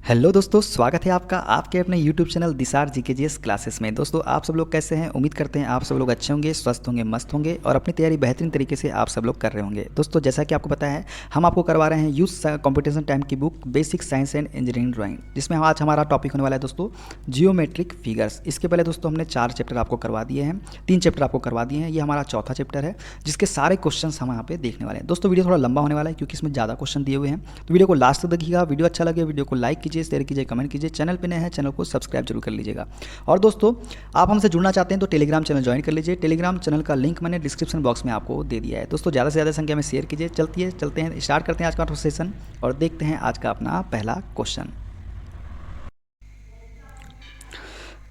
Hello दोस्तों, स्वागत है आपका आपके अपने यूट्यूब चैनल दिसार जीकेजीएस क्लासेस में। दोस्तों आप सब लोग कैसे हैं? उम्मीद करते हैं आप सब लोग अच्छे होंगे, स्वस्थ होंगे, मस्त होंगे और अपनी तैयारी बेहतरीन तरीके से आप सब लोग कर रहे होंगे। दोस्तों जैसा कि आपको पता है, हम आपको करवा रहे हैं यूथ कॉम्पिटिशन टाइम की book basic science and engineering drawing, जिसमें आज हमारा टॉपिक होने वाला है दोस्तों जियोमेट्रिक फिगर्स। इसके पहले दोस्तों हमने 4 चैप्टर आपको करवा दिए हैं, 3 चैप्टर आपको करवा दिए हैं। ये हमारा चौथा चैप्टर है जिसके सारे क्वेश्चन हम यहाँ पे देखने वाले हैं। दोस्तों वीडियो थोड़ा लंबा होने वाला है क्योंकि इसमें ज़्यादा क्वेश्चन दिए हुए हैं, तो वीडियो को लास्ट तक देखिएगा। वीडियो अच्छा लगे वीडियो को लाइक कीजिए, शेयर कीजिए, कमेंट कीजिए। चैनल पे नए हैं चैनल को सब्सक्राइब जरूर कर लीजिएगा। और दोस्तों आप हमसे जुड़ना चाहते हैं तो टेलीग्राम चैनल ज्वाइन कर लीजिए। टेलीग्राम चैनल का लिंक मैंने डिस्क्रिप्शन बॉक्स में आपको दे दिया है। दोस्तों ज़्यादा से ज़्यादा संख्या में शेयर कीजिए। चलते हैं, स्टार्ट करते हैं आज का सेशन और देखते हैं आज का अपना पहला क्वेश्चन।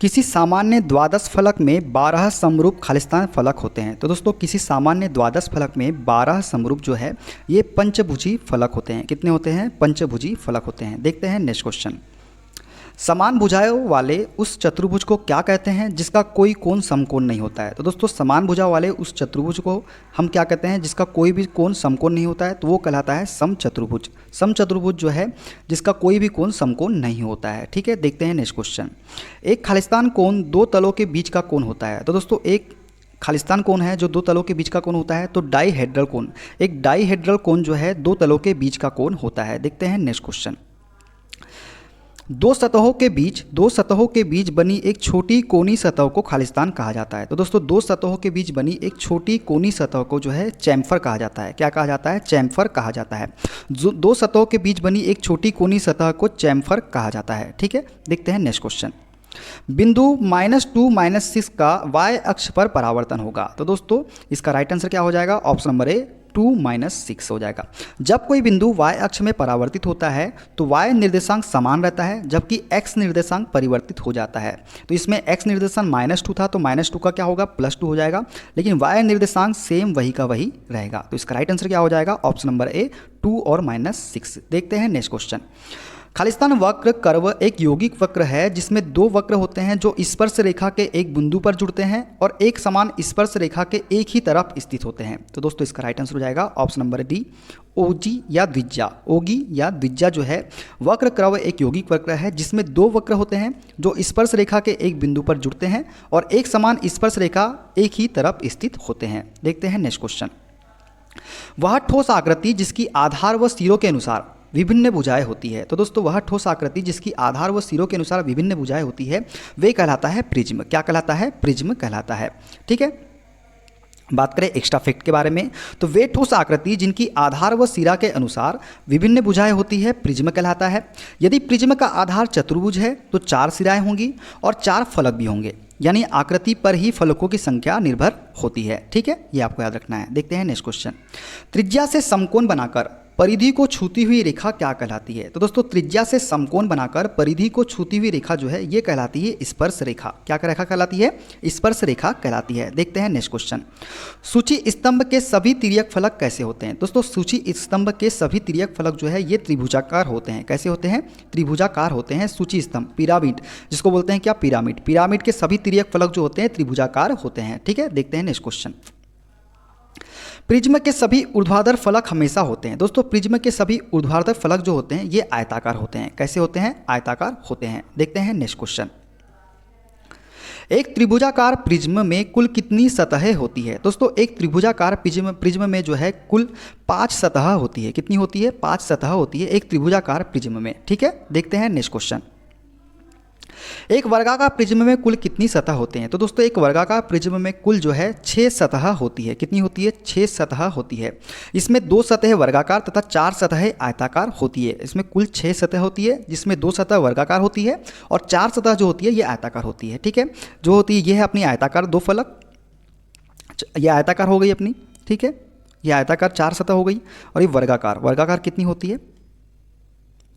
किसी सामान्य द्वादश फलक में 12 समरूप खालिस्तान फलक होते हैं। तो दोस्तों किसी सामान्य द्वादश फलक में 12 समरूप जो है ये पंचभुजी फलक होते हैं। कितने होते हैं? पंचभुजी फलक होते हैं। देखते हैं नेक्स्ट क्वेश्चन। समान भुजाओं वाले उस चतुर्भुज को क्या कहते हैं जिसका कोई कोण समकोण नहीं होता है? तो दोस्तों समान भुजा वाले उस चतुर्भुज को हम क्या कहते हैं जिसका कोई भी कोण समकोण नहीं होता है? तो वो कहलाता है समचतुर्भुज। समचतुर्भुज जो है जिसका कोई भी कोण समकोण नहीं होता है। ठीक है, देखते हैं नेक्स्ट क्वेश्चन। एक खालिस्तान कोण 2 तलों के बीच का कोण होता है। तो दोस्तों एक खालिस्तान कोण है जो 2 तलों के बीच का कोण होता है, तो डाईहेड्रल कोण। एक डाईहेड्रल कोण जो है 2 तलों के बीच का कोण होता है। देखते हैं नेक्स्ट क्वेश्चन। दो सतहों के बीच बनी एक छोटी कोनी सतह को खालिस्तान कहा जाता है। तो दोस्तों 2 सतहों के बीच बनी एक छोटी कोनी सतह को जो है चैम्फर कहा जाता है। क्या कहा जाता है? चैम्फर कहा जाता है। जो 2 सतहों के बीच बनी एक छोटी कोनी सतह को चैम्फर कहा जाता है। ठीक है, देखते हैं नेक्स्ट क्वेश्चन। बिंदु -2 -6 का y अक्ष पर परावर्तन होगा। तो दोस्तों इसका राइट आंसर क्या हो जाएगा? ऑप्शन नंबर ए 2 - 6 हो जाएगा। जब कोई बिंदु y अक्ष में परावर्तित होता है तो y निर्देशांक समान रहता है जबकि x निर्देशांक परिवर्तित हो जाता है। तो इसमें x निर्देशांक -2 था तो -2 का क्या होगा? +2 हो जाएगा, लेकिन y निर्देशांक सेम वही का वही रहेगा। तो इसका राइट आंसर क्या हो जाएगा? ऑप्शन नंबर ए 2 और -6। देखते हैं नेक्स्ट क्वेश्चन। खालिस्तान वक्र कर्व एक यौगिक वक्र है जिसमें 2 वक्र होते हैं जो स्पर्श रेखा के एक बिंदु पर जुड़ते हैं और एक समान स्पर्श रेखा के एक ही तरफ स्थित होते हैं। तो दोस्तों इसका राइट आंसर हो जाएगा ऑप्शन नंबर डी ओगी या द्विज्या। ओगी या द्विज्या जो है वक्र कर्व एक यौगिक वक्र है जिसमें 2 वक्र होते हैं जो स्पर्श रेखा के एक बिंदु पर जुड़ते हैं और एक समान स्पर्श रेखा एक ही तरफ स्थित होते हैं। देखते हैं नेक्स्ट क्वेश्चन। वह ठोस आकृति जिसकी आधार व सिरों के अनुसार विभिन्न भुजाएं होती है। तो दोस्तों वह ठोस आकृति जिसकी आधार व सिरों के अनुसार विभिन्न भुजाएं होती है वे कहलाता है प्रिज्म। क्या कहलाता है? प्रिज्म कहलाता है। ठीक है, बात करें एक्स्ट्रा फैक्ट के बारे में तो वे ठोस आकृति जिनकी आधार व सिरा के अनुसार विभिन्न भुजाएं होती है प्रिज्म कहलाता है। यदि प्रिज्म का आधार चतुर्भुज है तो 4 सिराएं होंगी और 4 फलक भी होंगे, यानी आकृति पर ही फलकों की संख्या निर्भर होती है। ठीक है, ये आपको याद रखना है। देखते हैं नेक्स्ट क्वेश्चन। त्रिज्या से समकोण बनाकर परिधि को छूती हुई रेखा क्या कहलाती है? तो दोस्तों त्रिज्या से समकोण बनाकर परिधि को छूती हुई रेखा जो है ये कहलाती है स्पर्श रेखा। क्या रेखा कहलाती है? स्पर्श रेखा कहलाती है। देखते हैं नेक्स्ट क्वेश्चन। सूची स्तंभ के सभी तिर्यक फलक कैसे होते हैं? दोस्तों सूची स्तंभ के सभी तिर्यक फलक जो है ये त्रिभुजाकार होते हैं। कैसे होते हैं? त्रिभुजाकार होते हैं। सूची स्तंभ पिरामिड जिसको बोलते हैं क्या? पिरामिड। पिरामिड के सभी तिर्यक फलक जो होते हैं त्रिभुजाकार होते हैं। ठीक है, देखते हैं नेक्स्ट क्वेश्चन। प्रिज्म के सभी ऊर्ध्वाधर फलक हमेशा होते हैं। दोस्तों प्रिज्म के सभी ऊर्ध्वाधर फलक जो होते हैं ये आयताकार होते हैं। कैसे होते हैं? आयताकार होते हैं। देखते हैं नेक्स्ट क्वेश्चन। एक त्रिभुजाकार प्रिज्म में कुल कितनी सतहें होती है? दोस्तों एक त्रिभुजाकार प्रिज्म में जो है कुल 5 सतह होती है। कितनी होती है? 5 सतह होती है एक त्रिभुजाकार प्रिज्म में। ठीक है, देखते हैं नेक्स्ट क्वेश्चन। एक वर्गाकार प्रिज्म में कुल कितनी सतह होते हैं? तो दोस्तों एक वर्गाकार प्रिज्म में कुल जो है 6 सतह होती है। कितनी होती है? 6 सतह होती है। इसमें 2 सतह वर्गाकार तथा 4 सतह आयताकार होती है। इसमें कुल 6 सतह होती है जिसमें 2 सतह वर्गाकार होती है और 4 सतह जो होती है ये आयताकार होती है। ठीक है, जो होती है ये है अपनी आयताकार 2 फलक, ये आयताकार हो गई अपनी। ठीक है, ये आयताकार 4 सतह हो गई और ये वर्गाकार। वर्गाकार कितनी होती है?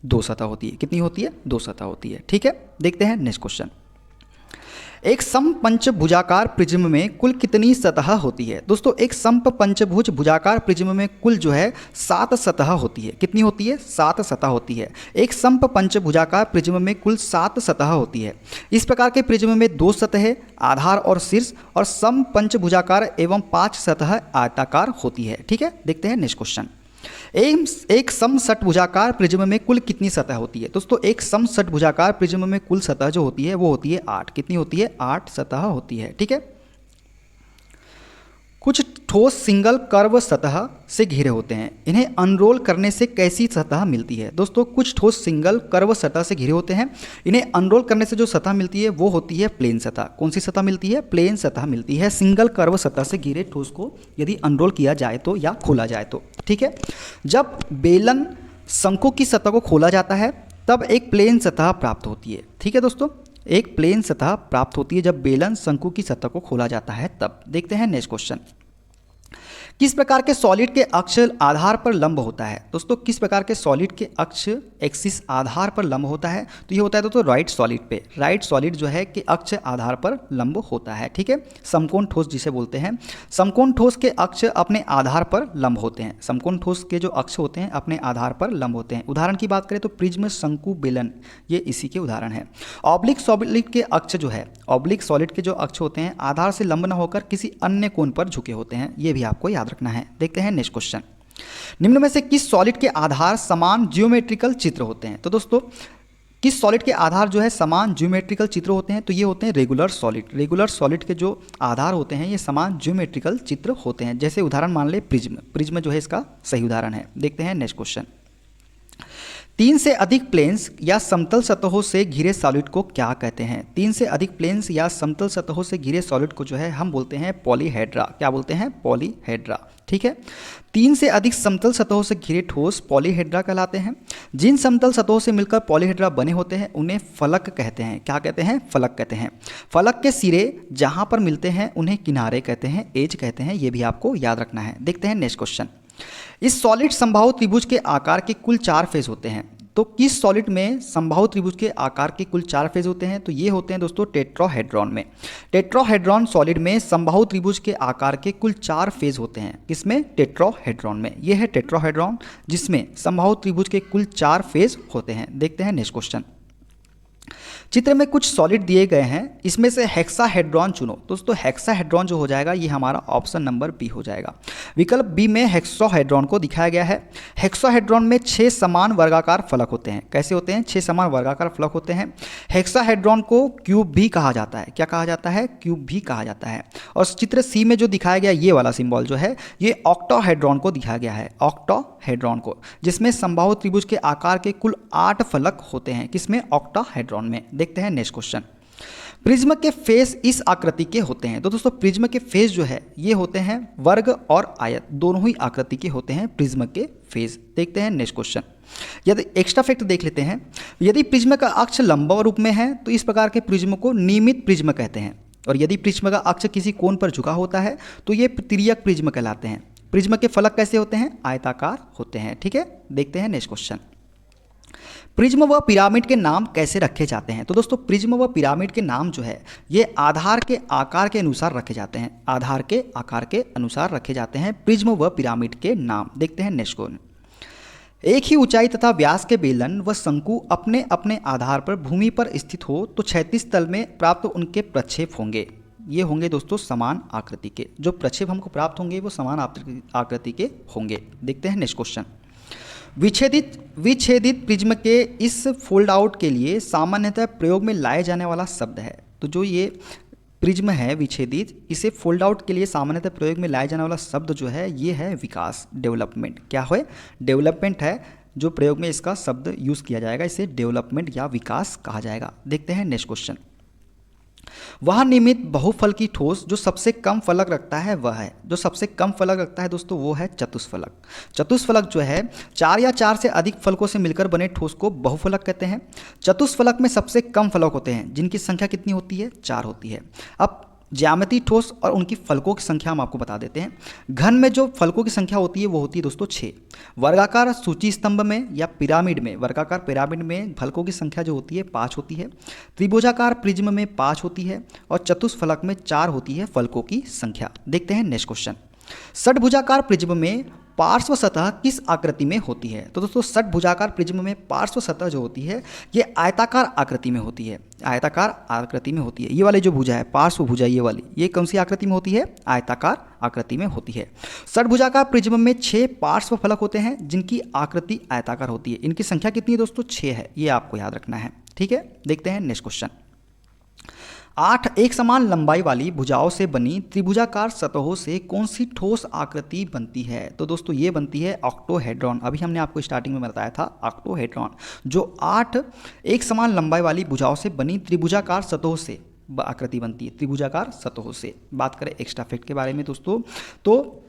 2 सतह होती है। कितनी होती है? 2 सतह होती है। ठीक है, देखते हैं नेक्स्ट क्वेश्चन। एक समपंचभुजाकार प्रिज्म में कुल कितनी सतह होती है? दोस्तों एक समपंचभुज भुजाकार प्रिज्म में कुल जो है 7 सतह होती है। कितनी होती है? 7 सतह होती है। एक समपंचभुजाकार प्रिज्म में कुल 7 सतह होती है। इस प्रकार के प्रिज्म में 2 सतह आधार और शीर्ष और समपंचभुजाकार एवं 5 सतह आयताकार होती है। ठीक है, देखते हैं नेक्स्ट क्वेश्चन। एक समषटभुजाकार प्रिज्म में कुल कितनी सतह होती है? दोस्तों एक समषटभुजाकार प्रिज्म में कुल सतह जो होती है वो होती है 8। कितनी होती है? 8 सतह होती है। ठीक है। कुछ ठोस सिंगल कर्व सतह से घिरे होते हैं, इन्हें अनरोल करने से कैसी सतह मिलती है? दोस्तों कुछ ठोस सिंगल कर्व सतह से घिरे होते हैं, इन्हें अनरोल करने से जो सतह मिलती है वो होती है प्लेन सतह। कौन सी सतह मिलती है? प्लेन सतह मिलती है सिंगल कर्व सतह से घिरे ठोस को यदि अनरोल किया जाए तो या खोला जाए तो। ठीक है। जब बेलन शंकु की सतह को खोला जाता है तब एक प्लेन सतह प्राप्त होती है। ठीक है दोस्तों, एक प्लेन सतह प्राप्त होती है जब बेलन शंकु की सतह को खोला जाता है तब। देखते हैं नेक्स्ट क्वेश्चन। किस प्रकार के सॉलिड के अक्ष आधार पर लंब होता है? दोस्तों किस प्रकार के सॉलिड के अक्ष एक्सिस आधार पर लंब होता है? तो ये होता है दोस्तों राइट सॉलिड पे। राइट सॉलिड जो है कि अक्ष आधार पर लंब होता है। ठीक है। समकोण ठोस जिसे बोलते हैं, समकोण ठोस के अक्ष अपने आधार पर लंब होते हैं। समकोण ठोस के जो अक्ष होते हैं अपने आधार पर लंब होते हैं। उदाहरण की बात करें तो प्रिज्म, शंकु, बेलन, ये इसी के उदाहरण है। ऑब्लिक सॉलिड के अक्ष जो है, ऑब्लिक सॉलिड के जो अक्ष होते हैं आधार से लंब न होकर किसी अन्य कोण पर झुके होते हैं, ये भी आपको याद रखना है। देखते हैं नेक्स्ट क्वेश्चन। निम्न में से किस सॉलिड के आधार समान जियोमेट्रिकल चित्र होते हैं? तो दोस्तों किस सॉलिड के आधार जो है समान जियोमेट्रिकल चित्र होते हैं? तो ये होते हैं रेगुलर सॉलिड। रेगुलर सॉलिड के जो आधार होते हैं ये समान जियोमेट्रिकल चित्र होते हैं। जैसे उदाहरण मान ले प्रिज्म, प्रिज्म जो है इसका सही उदाहरण है। देखते हैं नेक्स्ट क्वेश्चन। 3 से अधिक प्लेन्स या समतल सतहों से घिरे सॉलिड को क्या कहते हैं? 3 से अधिक प्लेन्स या समतल सतहों से घिरे सॉलिड को जो है हम बोलते हैं पॉलीहेड्रा। क्या बोलते हैं? पॉलीहेड्रा। ठीक है। 3 से अधिक समतल सतहों से घिरे ठोस पॉलीहेड्रा कहलाते हैं। जिन समतल सतहों से मिलकर पॉलीहेड्रा बने होते हैं उन्हें फलक कहते हैं। क्या कहते हैं? फलक कहते हैं। फलक के सिरे जहां पर मिलते हैं उन्हें किनारे कहते हैं, एज कहते हैं। ये भी आपको याद रखना है। देखते हैं नेक्स्ट क्वेश्चन। इस सॉलिड समबाहु त्रिभुज के आकार के कुल 4 फेज होते हैं। तो किस सॉलिड में समबाहु त्रिभुज के आकार के कुल 4 फेज होते हैं? तो ये होते हैं दोस्तों टेट्राहेड्रॉन में। टेट्राहेड्रॉन सॉलिड में समबाहु त्रिभुज के आकार के कुल 4 फेज होते हैं। किसमें? टेट्राहेड्रॉन में। ये है टेट्राहेड्रॉन जिसमें समबाहु त्रिभुज के कुल 4 फेज होते हैं। देखते हैं नेक्स्ट क्वेश्चन। चित्र में कुछ सॉलिड दिए गए हैं, इसमें से हेक्साहेड्रॉन चुनो। दोस्तों हेक्साहेड्रॉन जो हो जाएगा ये हमारा ऑप्शन नंबर बी हो जाएगा। विकल्प बी में हेक्साहेड्रॉन को दिखाया गया है। हेक्साहेड्रॉन में 6 समान वर्गाकार फलक होते हैं। कैसे होते हैं? 6 समान वर्गाकार फलक होते हैं। हेक्साहेड्रॉन को क्यूब भी कहा जाता है। क्या कहा जाता है? क्यूब भी कहा जाता है। और चित्र सी में जो दिखाया गया ये वाला सिंबल जो है ये ऑक्टाहेड्रॉन को दिखाया गया है। ऑक्टाहेड्रॉन को, जिसमें समबाहु त्रिभुज के आकार के कुल 8 फलक होते हैं। किसमें? ऑक्टाहेड्रॉन में। देखते हैं नेक्स्ट क्वेश्चन। प्रिज्म के फेस इस आकृति के होते हैं। तो दोस्तों प्रिज्म के फेस जो है ये होते हैं वर्ग और आयत, दोनों ही आकृति के होते हैं प्रिज्म के फेस। देखते हैं नेक्स्ट क्वेश्चन। यदि एक्स्ट्रा फैक्ट देख लेते हैं, यदि प्रिज्म का अक्ष लंबवत रूप में है तो इस प्रकार के प्रिज्म को नियमित प्रिज्म कहते हैं। और यदि प्रिज्म का अक्ष किसी कोण पर झुका होता है तो ये तिर्यक प्रिज्म कहलाते हैं। प्रिज्म के फलक कैसे होते हैं? आयताकार होते हैं। ठीक है। देखते हैं नेक्स्ट क्वेश्चन। प्रिज्म व पिरामिड के नाम कैसे रखे जाते हैं? तो दोस्तों प्रिज्म व पिरामिड के नाम जो है ये आधार के आकार के अनुसार रखे जाते हैं। आधार के आकार के अनुसार रखे जाते हैं प्रिज्म व पिरामिड के नाम। देखते हैं नेक्स्ट क्वेश्चन। एक ही ऊंचाई तथा व्यास के बेलन व शंकु अपने अपने आधार पर भूमि पर स्थित हो तो क्षैतिज तल में प्राप्त उनके प्रक्षेप होंगे। ये होंगे दोस्तों समान आकृति के। जो प्रक्षेप हमको प्राप्त होंगे वो समान आकृति के होंगे। देखते हैं नेक्स्ट क्वेश्चन। विच्छेदित प्रिज्म के इस फोल्ड आउट के लिए सामान्यतः प्रयोग में लाए जाने वाला शब्द है। तो जो ये प्रिज्म है विच्छेदित, इसे फोल्ड आउट के लिए सामान्यतः प्रयोग में लाए जाने वाला शब्द जो है ये है विकास, डेवलपमेंट। क्या है? डेवलपमेंट है जो प्रयोग में इसका शब्द यूज़ किया जाएगा, इसे डेवलपमेंट या विकास कहा जाएगा। देखते हैं नेक्स्ट क्वेश्चन। वह नियमित बहुफलकी ठोस जो सबसे कम फलक रखता है वह है, जो सबसे कम फलक रखता है दोस्तों वो है चतुष्फलक। चतुष्फलक जो है 4 या 4 से अधिक फलकों से मिलकर बने ठोस को बहुफलक कहते हैं। चतुष्फलक में सबसे कम फलक होते हैं जिनकी संख्या कितनी होती है? 4 होती है। अब ज्यामितीय ठोस और उनकी फलकों की संख्या हम आपको बता देते हैं। घन में जो फलकों की संख्या होती है वो होती है दोस्तों 6। वर्गाकार सूची स्तंभ में या पिरामिड में, वर्गाकार पिरामिड में फलकों की संख्या जो होती है 5 होती है। त्रिभुजाकार प्रिज्म में 5 होती है और चतुष्फलक में 4 होती है फलकों की संख्या। देखते हैं नेक्स्ट क्वेश्चन। षटभुजाकार प्रिज्म में पार्श्व सतह किस आकृति में होती है? तो दोस्तों षटभुजाकार प्रिज्म में पार्श्व सतह जो होती है ये आयताकार आकृति में होती है, आयताकार आकृति में होती है। ये वाली जो भुजा है पार्श्व भुजा, ये वाली, ये कौन सी आकृति में होती है? आयताकार आकृति में होती है। षटभुजाकार प्रिज्म में 6 पार्श्व फलक होते हैं जिनकी आकृति आयताकार होती है। इनकी संख्या कितनी है दोस्तों? 6 है, ये आपको याद रखना है। ठीक है, देखते हैं नेक्स्ट क्वेश्चन। 8 एक समान लंबाई वाली भुजाओं से बनी त्रिभुजाकार सतहों से कौन सी ठोस आकृति बनती है? तो दोस्तों ये बनती है ऑक्टोहेड्रॉन। अभी हमने आपको स्टार्टिंग में बताया था ऑक्टोहेड्रॉन, जो 8 एक समान लंबाई वाली भुजाओं से बनी त्रिभुजाकार सतहों से आकृति बनती है, त्रिभुजाकार सतहों से। बात करें एक्स्ट्रा फैक्ट के बारे में दोस्तों, तो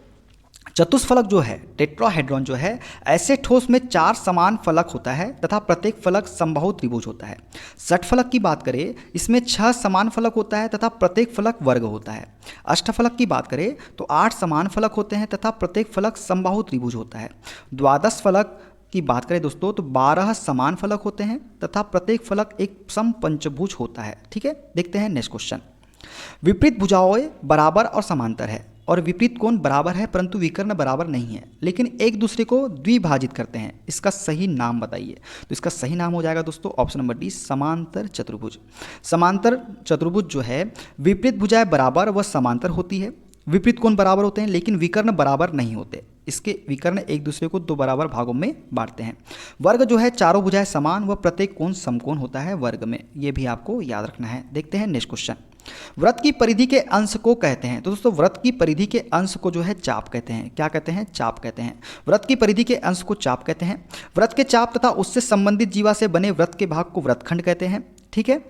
चतुष्फलक जो है, टेट्राहेड्रॉन जो है, ऐसे ठोस में 4 समान फलक होता है तथा प्रत्येक फलक समबाहु त्रिभुज होता है। षटफलक की बात करें, इसमें 6 समान फलक होता है तथा प्रत्येक फलक वर्ग होता है। अष्टफलक की बात करें तो 8 समान फलक होते हैं तथा प्रत्येक फलक समबाहु त्रिभुज होता है। द्वादश फलक की बात करें दोस्तों तो 12 समान फलक होते हैं तथा प्रत्येक फलक एक समपंचभुज होता है। ठीक है, देखते हैं नेक्स्ट क्वेश्चन। विपरीत भुजाएं बराबर और समांतर है और विपरीत कोण बराबर है परंतु विकर्ण बराबर नहीं है, लेकिन एक दूसरे को द्विभाजित करते हैं। इसका सही नाम बताइए। तो इसका सही नाम हो जाएगा दोस्तों ऑप्शन नंबर डी, समांतर चतुर्भुज। समांतर चतुर्भुज जो है, विपरीत भुजाएं बराबर व समांतर होती है, विपरीत कोण बराबर होते हैं लेकिन विकर्ण बराबर नहीं होते। इसके विकर्ण एक दूसरे को 2 बराबर भागों में बांटते हैं। वर्ग जो है, चारों भुजाएं समान व प्रत्येक कोण समकोण होता है वर्ग में, ये भी आपको याद रखना है। देखते हैं नेक्स्ट क्वेश्चन। व्रत की परिधि के अंश को कहते हैं, तो दोस्तों व्रत की परिधि के अंश को जो है चाप कहते हैं। क्या कहते हैं? चाप कहते हैं। व्रत की परिधि के अंश को चाप कहते हैं। व्रत के चाप तथा उससे संबंधित जीवा से बने व्रत के भाग को व्रतखंड कहते हैं। ठीक है,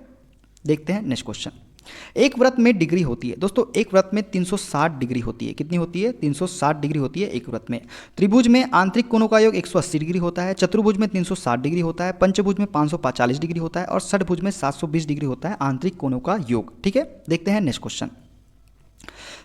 देखते हैं नेक्स्ट क्वेश्चन। एक व्रत में डिग्री होती है दोस्तों, एक व्रत में 360 डिग्री होती है। कितनी होती है? 360 डिग्री होती है एक व्रत में। त्रिभुज में आंतरिक कोणों का योग 180 डिग्री होता है, चतुर्भुज में 360 डिग्री होता है, पंचभुज में 545 डिग्री होता है और षटभुज में 720 डिग्री होता है आंतरिक कोणों का योग। ठीक है, देखते हैं नेक्स्ट क्वेश्चन।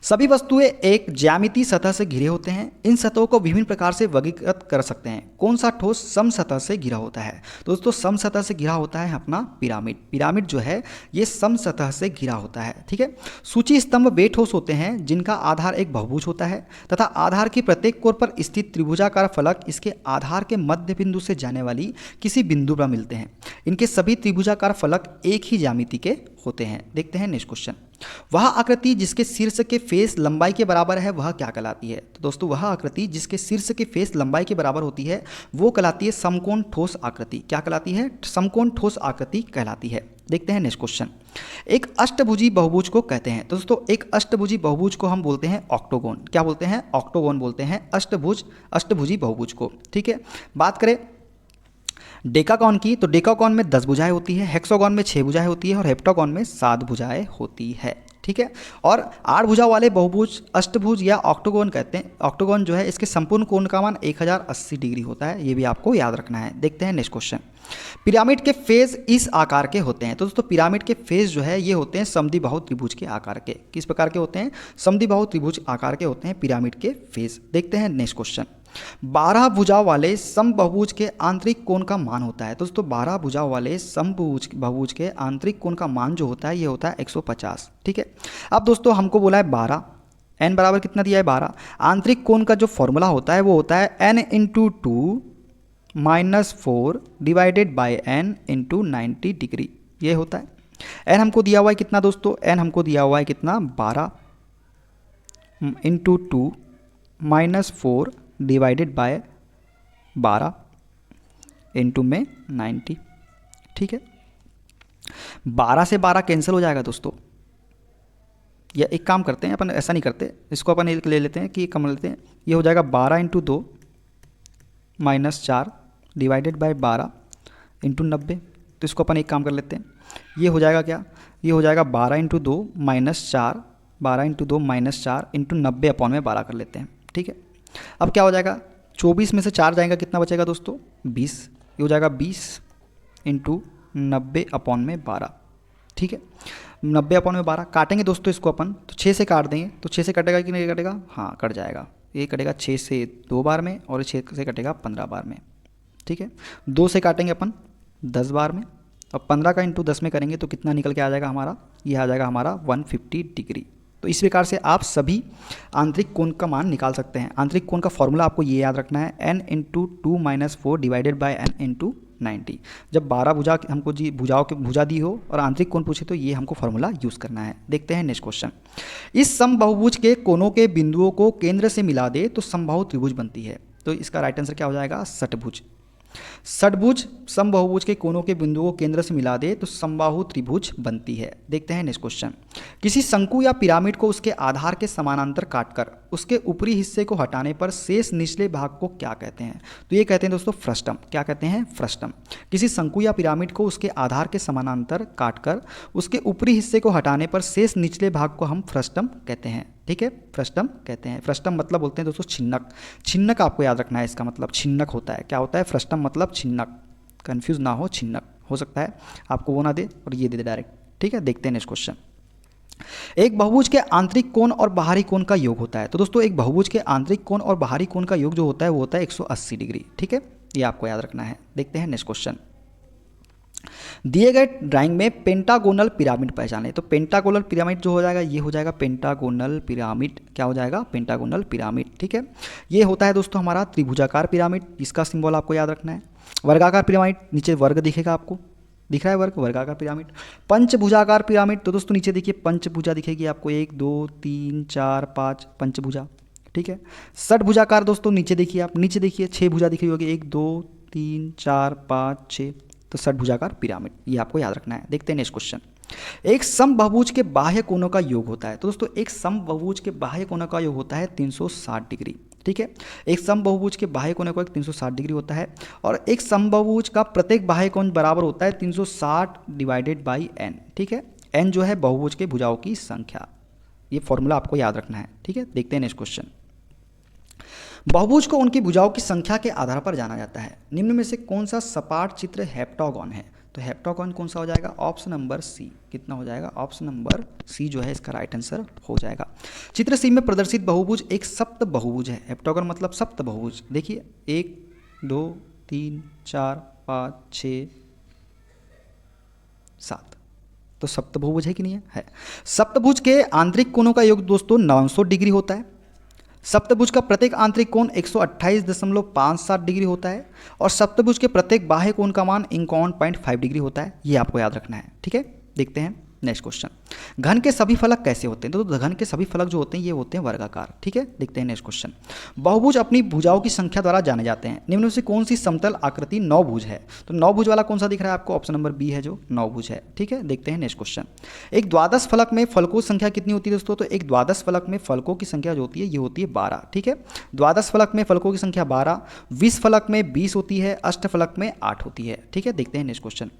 सभी वस्तुएं एक ज्यामितीय सतह से घिरे होते हैं। इन सतहों को विभिन्न प्रकार से वर्गीकृत कर सकते हैं। कौन सा ठोस सम सतह से घिरा होता है? तो दोस्तों सम सतह से घिरा होता है अपना पिरामिड। पिरामिड जो है ये सम सतह से घिरा होता है। ठीक है, सूची स्तंभ वे ठोस होते हैं जिनका आधार एक बहुभुज होता है तथा आधार की प्रत्येक कोर पर स्थित त्रिभुजाकार फलक इसके आधार के मध्य बिंदु से जाने वाली किसी बिंदु पर मिलते हैं। इनके सभी त्रिभुजाकार फलक एक ही ज्यामिति के होते हैं। देखते हैं नेक्स्ट क्वेश्चन। वह आकृति जिसके शीर्ष के फेस लंबाई के बराबर है वह क्या कहलाती है? तो दोस्तों वह आकृति जिसके शीर्ष के फेस लंबाई के बराबर होती है वो कहलाती है समकोण ठोस आकृति। क्या कहलाती है? समकोण ठोस आकृति कहलाती है। देखते हैं नेक्स्ट क्वेश्चन। एक अष्टभुजी बहुभुज को कहते हैं, तो दोस्तों एक अष्टभुजी बहुभुज को हम बोलते हैं ऑक्टोगोन। क्या बोलते हैं? ऑक्टोगोन बोलते हैं अष्टभुजी बहुभुज को। ठीक है, बात करें डेकागॉन की, तो डेकागॉन में 10 भुजाएं होती है, हेक्सागॉन में 6 भुजाएं होती है और हेप्टागॉन में 7 भुजाएं होती है। ठीक है, और 8 भुजा वाले बहुभुज अष्टभुज या ऑक्टोगोन कहते हैं। ऑक्टोगोन जो है इसके संपूर्ण कोण का मान 1080 डिग्री होता है, ये भी आपको याद रखना है। देखते हैं नेक्स्ट क्वेश्चन। पिरामिड के फेज इस आकार के होते हैं, तो दोस्तों पिरामिड के फेज जो है ये होते हैं समद्विबाहु त्रिभुज के आकार के। किस प्रकार के होते हैं? समद्विबाहु त्रिभुज आकार के होते हैं पिरामिड के फेज। देखते हैं नेक्स्ट क्वेश्चन। 12 भुजाओं वाले समबहुभुज के आंतरिक कोण का मान होता है, तो दोस्तों 12 भुजाओं वाले समबहुभुज के आंतरिक कोण का मान जो होता है ये होता है 150। ठीक है, अब दोस्तों हमको बोला है 12, n बराबर कितना दिया है? 12। आंतरिक कोण का जो फॉर्मूला होता है वो होता है n × 2 - 4 divided by n × 90 degree, ये होता है। n हमको दिया हुआ है कितना दोस्तों? n हमको दिया हुआ है कितना? 12 × 2 - 4 डिवाइडेड बाय 12 इंटू में 90। ठीक है, 12 से 12 कैंसिल हो जाएगा दोस्तों। या एक काम करते हैं अपन, ऐसा नहीं करते, इसको अपन एक ले लेते हैं कि कम लेते हैं। ये हो जाएगा 12 × 2 - 4 डिवाइडेड बाय 12 इंटू 90। तो इसको अपन एक काम कर लेते हैं, ये हो जाएगा क्या? ये हो जाएगा 12 × 2 - 4, 12 × 2 - 4 इंटू 90 अपॉन में 12 कर लेते हैं। ठीक है, अब क्या हो जाएगा? 24 में से 4 जाएगा, कितना बचेगा दोस्तों? 20। ये हो जाएगा 20 × 90 अपॉन में 12। ठीक है, 90 अपॉन में 12 काटेंगे दोस्तों इसको अपन, तो 6 से काट देंगे, तो 6 से कटेगा कि नहीं कटेगा? हाँ कट जाएगा। ये कटेगा 6 से 2 बार में और 6 से कटेगा 15 बार में। ठीक है, 2 से काटेंगे अपन 10 बार में और 15 का × 10 में करेंगे तो कितना निकल के आ जाएगा हमारा? ये आ जाएगा हमारा 150 डिग्री। तो इस प्रकार से आप सभी आंतरिक कोण का मान निकाल सकते हैं। आंतरिक कोण का फॉर्मूला आपको ये याद रखना है, n into 2-4 divided by n into 90। जब 12 भुजा हमको जी भुजा दी हो और आंतरिक कोण पूछे तो ये हमको फॉर्मूला यूज़ करना है। देखते हैं नेक्स्ट क्वेश्चन। इस समबाहुभुज के कोनों के बिंदुओं को केंद्र से मिला दे तो समबाहु त्रिभुज बनती है। तो इसका राइट आंसर क्या हो जाएगा? षटभुज। षटभुज समबाहुभुज के कोनों के बिंदुओं को केंद्र से मिला दे तो समबाहु त्रिभुज बनती है। देखते हैं नेक्स्ट क्वेश्चन। किसी शंकु या पिरामिड को उसके आधार के समानांतर काटकर उसके ऊपरी हिस्से को हटाने पर शेष निचले भाग को क्या कहते हैं? तो ये कहते हैं दोस्तों फ्रस्टम। क्या कहते हैं? फ्रस्टम। किसी शंकु या पिरामिड को उसके आधार के समानांतर काटकर उसके ऊपरी हिस्से को हटाने पर शेष निचले भाग को हम फ्रस्टम कहते हैं। ठीक है, फ्रस्टम कहते हैं। फ्रस्टम मतलब बोलते हैं दोस्तों छिन्नक। छिन्नक आपको याद रखना है, इसका मतलब छिन्नक होता है। क्या होता है? फ्रस्टम मतलब छिन्नक। कंफ्यूज ना हो, छिन्नक हो सकता है आपको वो ना दे और ये दे दे डायरेक्ट। ठीक है, देखते हैं नेक्स्ट क्वेश्चन। एक बहुभुज के आंतरिक कोण और बाहरी कोण का योग होता है। तो दोस्तों एक बहुभुज के आंतरिक कोण और बाहरी कोण का योग जो होता है वो होता है 180 डिग्री। ठीक है, ये आपको याद रखना है। देखते हैं नेक्स्ट क्वेश्चन। दिए गए ड्राइंग में पेंटागोनल पिरामिड पहचाने। तो पेंटागोनल पिरामिड जो हो जाएगा ये हो जाएगा पेंटागोनल पिरामिड। क्या हो जाएगा? Pentagonal pyramid. ठीक है, ये होता है दोस्तों हमारा त्रिभुजाकार पिरामिड, इसका सिंबल आपको याद रखना है। वर्गाकार पिरामिड, नीचे वर्ग दिखेगा आपको, दिख रहा है वर्ग, वर्गाकार पिरामिड। पंचभुजाकार पिरामिड, तो दोस्तों नीचे देखिए पंचभुजा दिखेगी आपको, 1 2 3 4 5 पंचभुजा। ठीक है, षटभुजाकार दोस्तों नीचे देखिए आप, नीचे देखिए 6 भुजा दिख रही होगी, 1 2 3 4 5 6, तो षटभुजाकार पिरामिड, ये आपको याद रखना है। देखते हैं नेक्स्ट क्वेश्चन। एक समबाहुभुज के बाह्य कोणों का योग होता है। तो दोस्तों एक समबाहुभुज के बाह्य कोणों का योग होता है 360 डिग्री। ठीक है, एक समबाहुभुज के बाह्य कोण का 360 डिग्री होता है और एक समबाहुभुज का प्रत्येक बाह्य कोण बराबर होता है 360 डिवाइडेड बाई n। ठीक है, n जो है बहुभुज के भुजाओं की संख्या, ये फॉर्मूला आपको याद रखना है। ठीक है, देखते हैं नेक्स्ट क्वेश्चन। बहुभुज को उनकी भुजाओं की संख्या के आधार पर जाना जाता है। निम्न में से कौन सा सपाट चित्र हेप्टागोन है? तो हेप्टागोन कौन सा हो जाएगा? Option number C. कितना हो जाएगा? ऑप्शन नंबर सी जो है इसका राइट आंसर हो जाएगा। चित्र सी में प्रदर्शित बहुभुज एक सप्त बहुभुज है। हेप्टागोन मतलब सप्त बहुभुज। देखिए 1 2 3 4 5 6 7, तो सप्त बहुभुज है कि नहीं है? है। सप्तभुज के आंतरिक कोणों का योग दोस्तों 900 डिग्री होता है। सप्तभुज का प्रत्येक आंतरिक कोण 128.57 डिग्री होता है और सप्तभुज के प्रत्येक बाह्य कोण का मान 51.5 डिग्री होता है। ये आपको याद रखना है। ठीक है, देखते हैं नेक्स्ट क्वेश्चन। घन के सभी फलक कैसे होते हैं? तो घन के सभी फलक जो होते हैं ये होते हैं वर्गाकार। ठीक है, देखते हैं नेक्स्ट क्वेश्चन। बहुभुज अपनी भुजाओं की संख्या द्वारा जाने जाते हैं। निम्न में से कौन सी समतल आकृति नौभुज है? तो नौभुज वाला कौन सा दिख रहा है आपको? ऑप्शन नंबर बी है जो नौभुज है। ठीक है, देखते हैं नेक्स्ट क्वेश्चन। एक द्वादश फलक में फलकों की संख्या कितनी होती है दोस्तों? तो एक द्वादश फलक में फलकों की संख्या जो होती है ये होती है 12। ठीक है, द्वादश फलक में फलकों की संख्या 12, 20 फलक में 20 होती है, अष्ट फलक में 8 होती है। ठीक है, देखते हैं नेक्स्ट क्वेश्चन।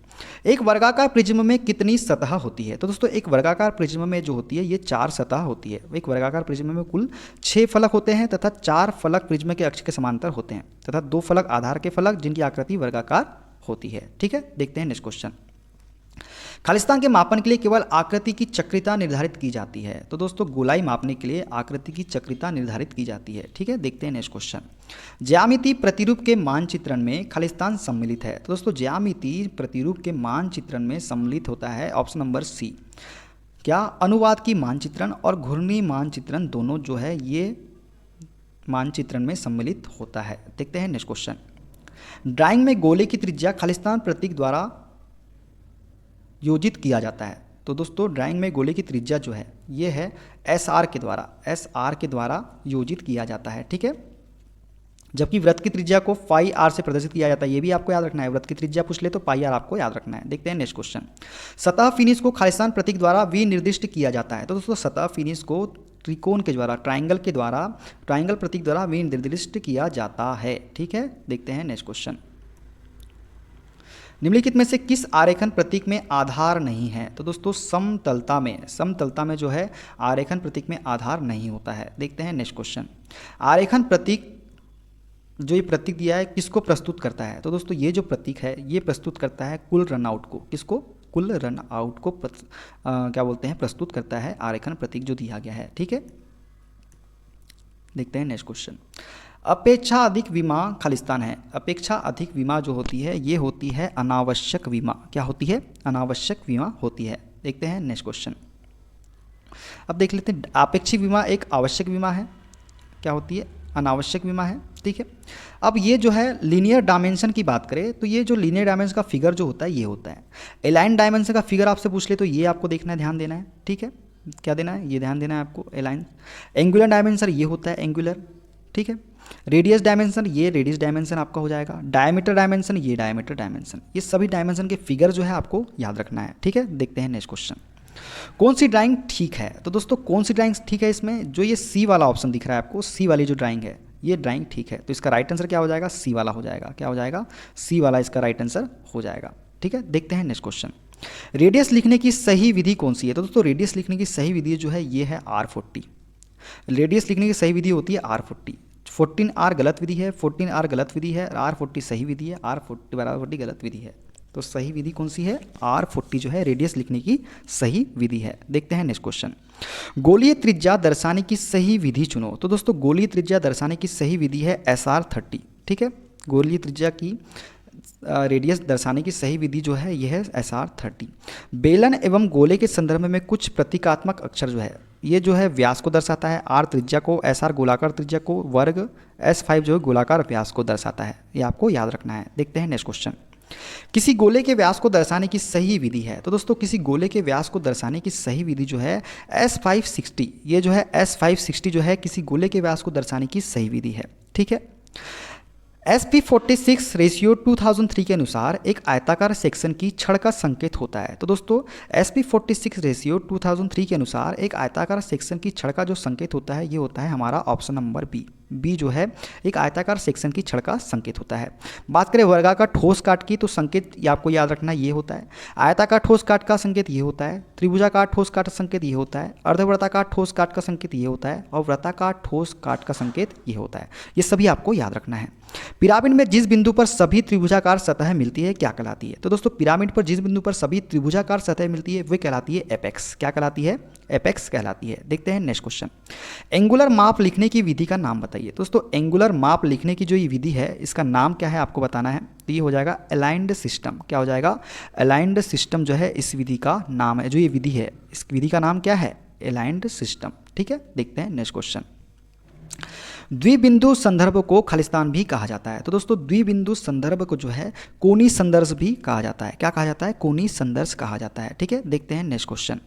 एक वर्गाकार प्रिज्म में कितनी सतह होती है? तो दोस्तों एक वर्गाकार प्रिज्म में जो होती है ये 4 सतह होती है। एक वर्गाकार प्रिज्म में कुल 6 फलक होते हैं तथा 4 फलक प्रिज्म के अक्ष के समांतर होते हैं तथा 2 फलक आधार के फलक जिनकी आकृति वर्गाकार होती है। ठीक है, देखते हैं नेक्स्ट क्वेश्चन। खालिस्तान के मापन के लिए केवल आकृति की चक्रिता निर्धारित की जाती है। तो दोस्तों गोलाई मापने के लिए आकृति की चक्रिता निर्धारित की जाती है। ठीक है, देखते हैं नेक्स्ट क्वेश्चन। ज्यामिति प्रतिरूप के मानचित्रण में खालिस्तान सम्मिलित है। तो दोस्तों ज्यामिति प्रतिरूप के मानचित्रण में सम्मिलित होता है ऑप्शन नंबर सी। क्या? अनुवाद की मानचित्रण और घूर्णी मानचित्रण दोनों जो है ये मानचित्रण में सम्मिलित होता है। देखते हैं नेक्स्ट क्वेश्चन। ड्राइंग में गोले की त्रिज्या खालिस्तान प्रतीक द्वारा योजित किया जाता है। तो दोस्तों ड्राइंग में गोले की त्रिज्या जो है ये है एसआर के द्वारा योजित किया जाता है। ठीक है, जबकि वृत्त की त्रिज्या को पाई आर से प्रदर्शित किया जाता है। ये भी आपको याद रखना है, वृत्त की त्रिज्या पूछ ले तो पाई आर आपको याद रखना है। देखते हैं नेक्स्ट क्वेश्चन। सतह फिनिश को खालिस्तान प्रतीक द्वारा विनिर्दिष्ट किया जाता है। तो दोस्तों सतह फिनिश को त्रिकोण के द्वारा, ट्राइंगल प्रतीक द्वारा विनिर्दिष्ट किया जाता है। ठीक है, देखते हैं नेक्स्ट क्वेश्चन। निम्नलिखित में से किस आरेखन प्रतीक में आधार नहीं है? तो दोस्तों समतलता में जो है आरेखन प्रतीक में आधार नहीं होता है। देखते हैं नेक्स्ट क्वेश्चन। आरेखन प्रतीक जो ये प्रतीक दिया है किसको प्रस्तुत करता है? तो दोस्तों ये जो प्रतीक है ये प्रस्तुत करता है कुल रनआउट को। किसको? कुल रनआउट को क्या बोलते हैं? प्रस्तुत करता है आरेखन प्रतीक जो दिया गया है। ठीक है, देखते हैं नेक्स्ट क्वेश्चन। अपेक्षा अधिक विमा खालिस्तान है। अपेक्षा अधिक विमा जो होती है ये होती है अनावश्यक विमा। क्या होती है? अनावश्यक विमा होती है। देखते हैं नेक्स्ट क्वेश्चन। अब देख लेते हैं, आपेक्षिक विमा एक आवश्यक विमा है, क्या होती है, अनावश्यक विमा है, ठीक है। अब ये जो है लीनियर डायमेंशन की बात करें तो ये जो लीनियर डायमेंशन का फिगर जो होता है ये होता है। अलाइन डायमेंशन का फिगर आपसे पूछ ले तो ये आपको देखना है, ध्यान देना है, ठीक है। क्या देना है, ये ध्यान देना है आपको, अलाइन। एंगुलर डायमेंशन ये होता है एंगुलर, ठीक है। रेडियस डायमेंशन ये रेडियस डायमेंशन आपका हो जाएगा। डायमीटर डायमेंशन ये डायमीटर डायमेंशन। ये सभी डायमेंशन के फिगर जो है आपको याद रखना है, ठीक है। देखते हैं नेक्स्ट क्वेश्चन, कौन सी ड्राइंग ठीक है। तो दोस्तों कौन सी ड्राइंग ठीक है, इसमें जो ये सी वाला ऑप्शन दिख रहा है आपको, सी वाली जो ड्राइंग है ये ड्राइंग ठीक है। तो इसका राइट आंसर क्या हो जाएगा, सी वाला हो जाएगा। क्या हो जाएगा, सी वाला इसका राइट आंसर हो जाएगा, ठीक है। देखते हैं नेक्स्ट क्वेश्चन, रेडियस लिखने की सही विधि कौन सी है। तो दोस्तों रेडियस लिखने की सही विधि जो है ये है R40। रेडियस लिखने की सही विधि होती है R40। 14R गलत विधि है, 14R गलत विधि है, R40 सही विधि है, R40 गलत विधि है। तो सही विधि कौन सी है, R40 जो है रेडियस लिखने की सही विधि है। देखते हैं नेक्स्ट क्वेश्चन, गोलीय त्रिज्या दर्शाने की सही विधि चुनो। तो दोस्तों गोलीय त्रिज्या दर्शाने की सही विधि है SR30, ठीक है। गोलीय त्रिज्या की रेडियस दर्शाने की सही विधि जो है यह है SR30। बेलन एवं गोले के संदर्भ में कुछ प्रतीकात्मक अक्षर जो है ये जो है व्यास को दर्शाता है, R त्रिज्या को, SR गोलाकार त्रिज्या को, वर्ग S5 जो है गोलाकार व्यास को दर्शाता है। ये आपको याद रखना है। देखते हैं नेक्स्ट क्वेश्चन, किसी गोले के व्यास को दर्शाने की सही विधि है। तो दोस्तों किसी गोले के व्यास को दर्शाने की सही विधि जो है S560। ये जो है S560 जो है किसी गोले के व्यास को दर्शाने की सही विधि है, ठीक है। SP46 रेशियो 2003 के अनुसार एक आयताकार सेक्शन की छड़ का संकेत होता है। तो दोस्तों SP46 रेशियो 2003 के अनुसार एक आयताकार सेक्शन की छड़ का जो संकेत होता है ये होता है हमारा ऑप्शन नंबर बी जो है एक आयताकार सेक्शन की छड़ का संकेत होता है। बात करें वर्गाकार ठोस काट की तो संकेत ये आपको याद रखना ये होता है। आयताकार ठोस काट का संकेत ये होता है, त्रिभुजाकार ठोस काट का संकेत ये होता है, अर्धवृत्ताकार ठोस काट का संकेत ये होता है और वृत्ताकार ठोस काट का संकेत ये होता है। ये सभी आपको याद रखना है। पिरामिड में जिस बिंदु पर सभी त्रिभुजाकार सतह मिलती है क्या कहलाती है। तो दोस्तों पिरामिड पर जिस बिंदु पर सभी त्रिभुजाकार सतह मिलती है वह कहलाती है एपेक्स। क्या कहलाती है, एपेक्स कहलाती है। देखते हैं नेक्स्ट क्वेश्चन, एंगुलर माप लिखने की विधि का नाम बताइए। दोस्तों एंगुलर माप लिखने की जो ये विधि है इसका नाम क्या है आपको बताना है। तो ये हो जाएगा अलाइंड सिस्टम। क्या हो जाएगा, अलाइंड सिस्टम जो है इस विधि का नाम है। जो ये विधि है इस विधि का नाम क्या है, अलाइंड सिस्टम, ठीक है। देखते हैं नेक्स्ट क्वेश्चन, द्विबिंदु संदर्भ को खालिस्तान भी कहा जाता है। तो दोस्तों द्विबिंदु संदर्भ को जो है कोनी संदर्भ भी कहा जाता है। क्या कहा जाता है, कोनी संदर्भ कहा जाता है, ठीक है। देखते हैं नेक्स्ट क्वेश्चन,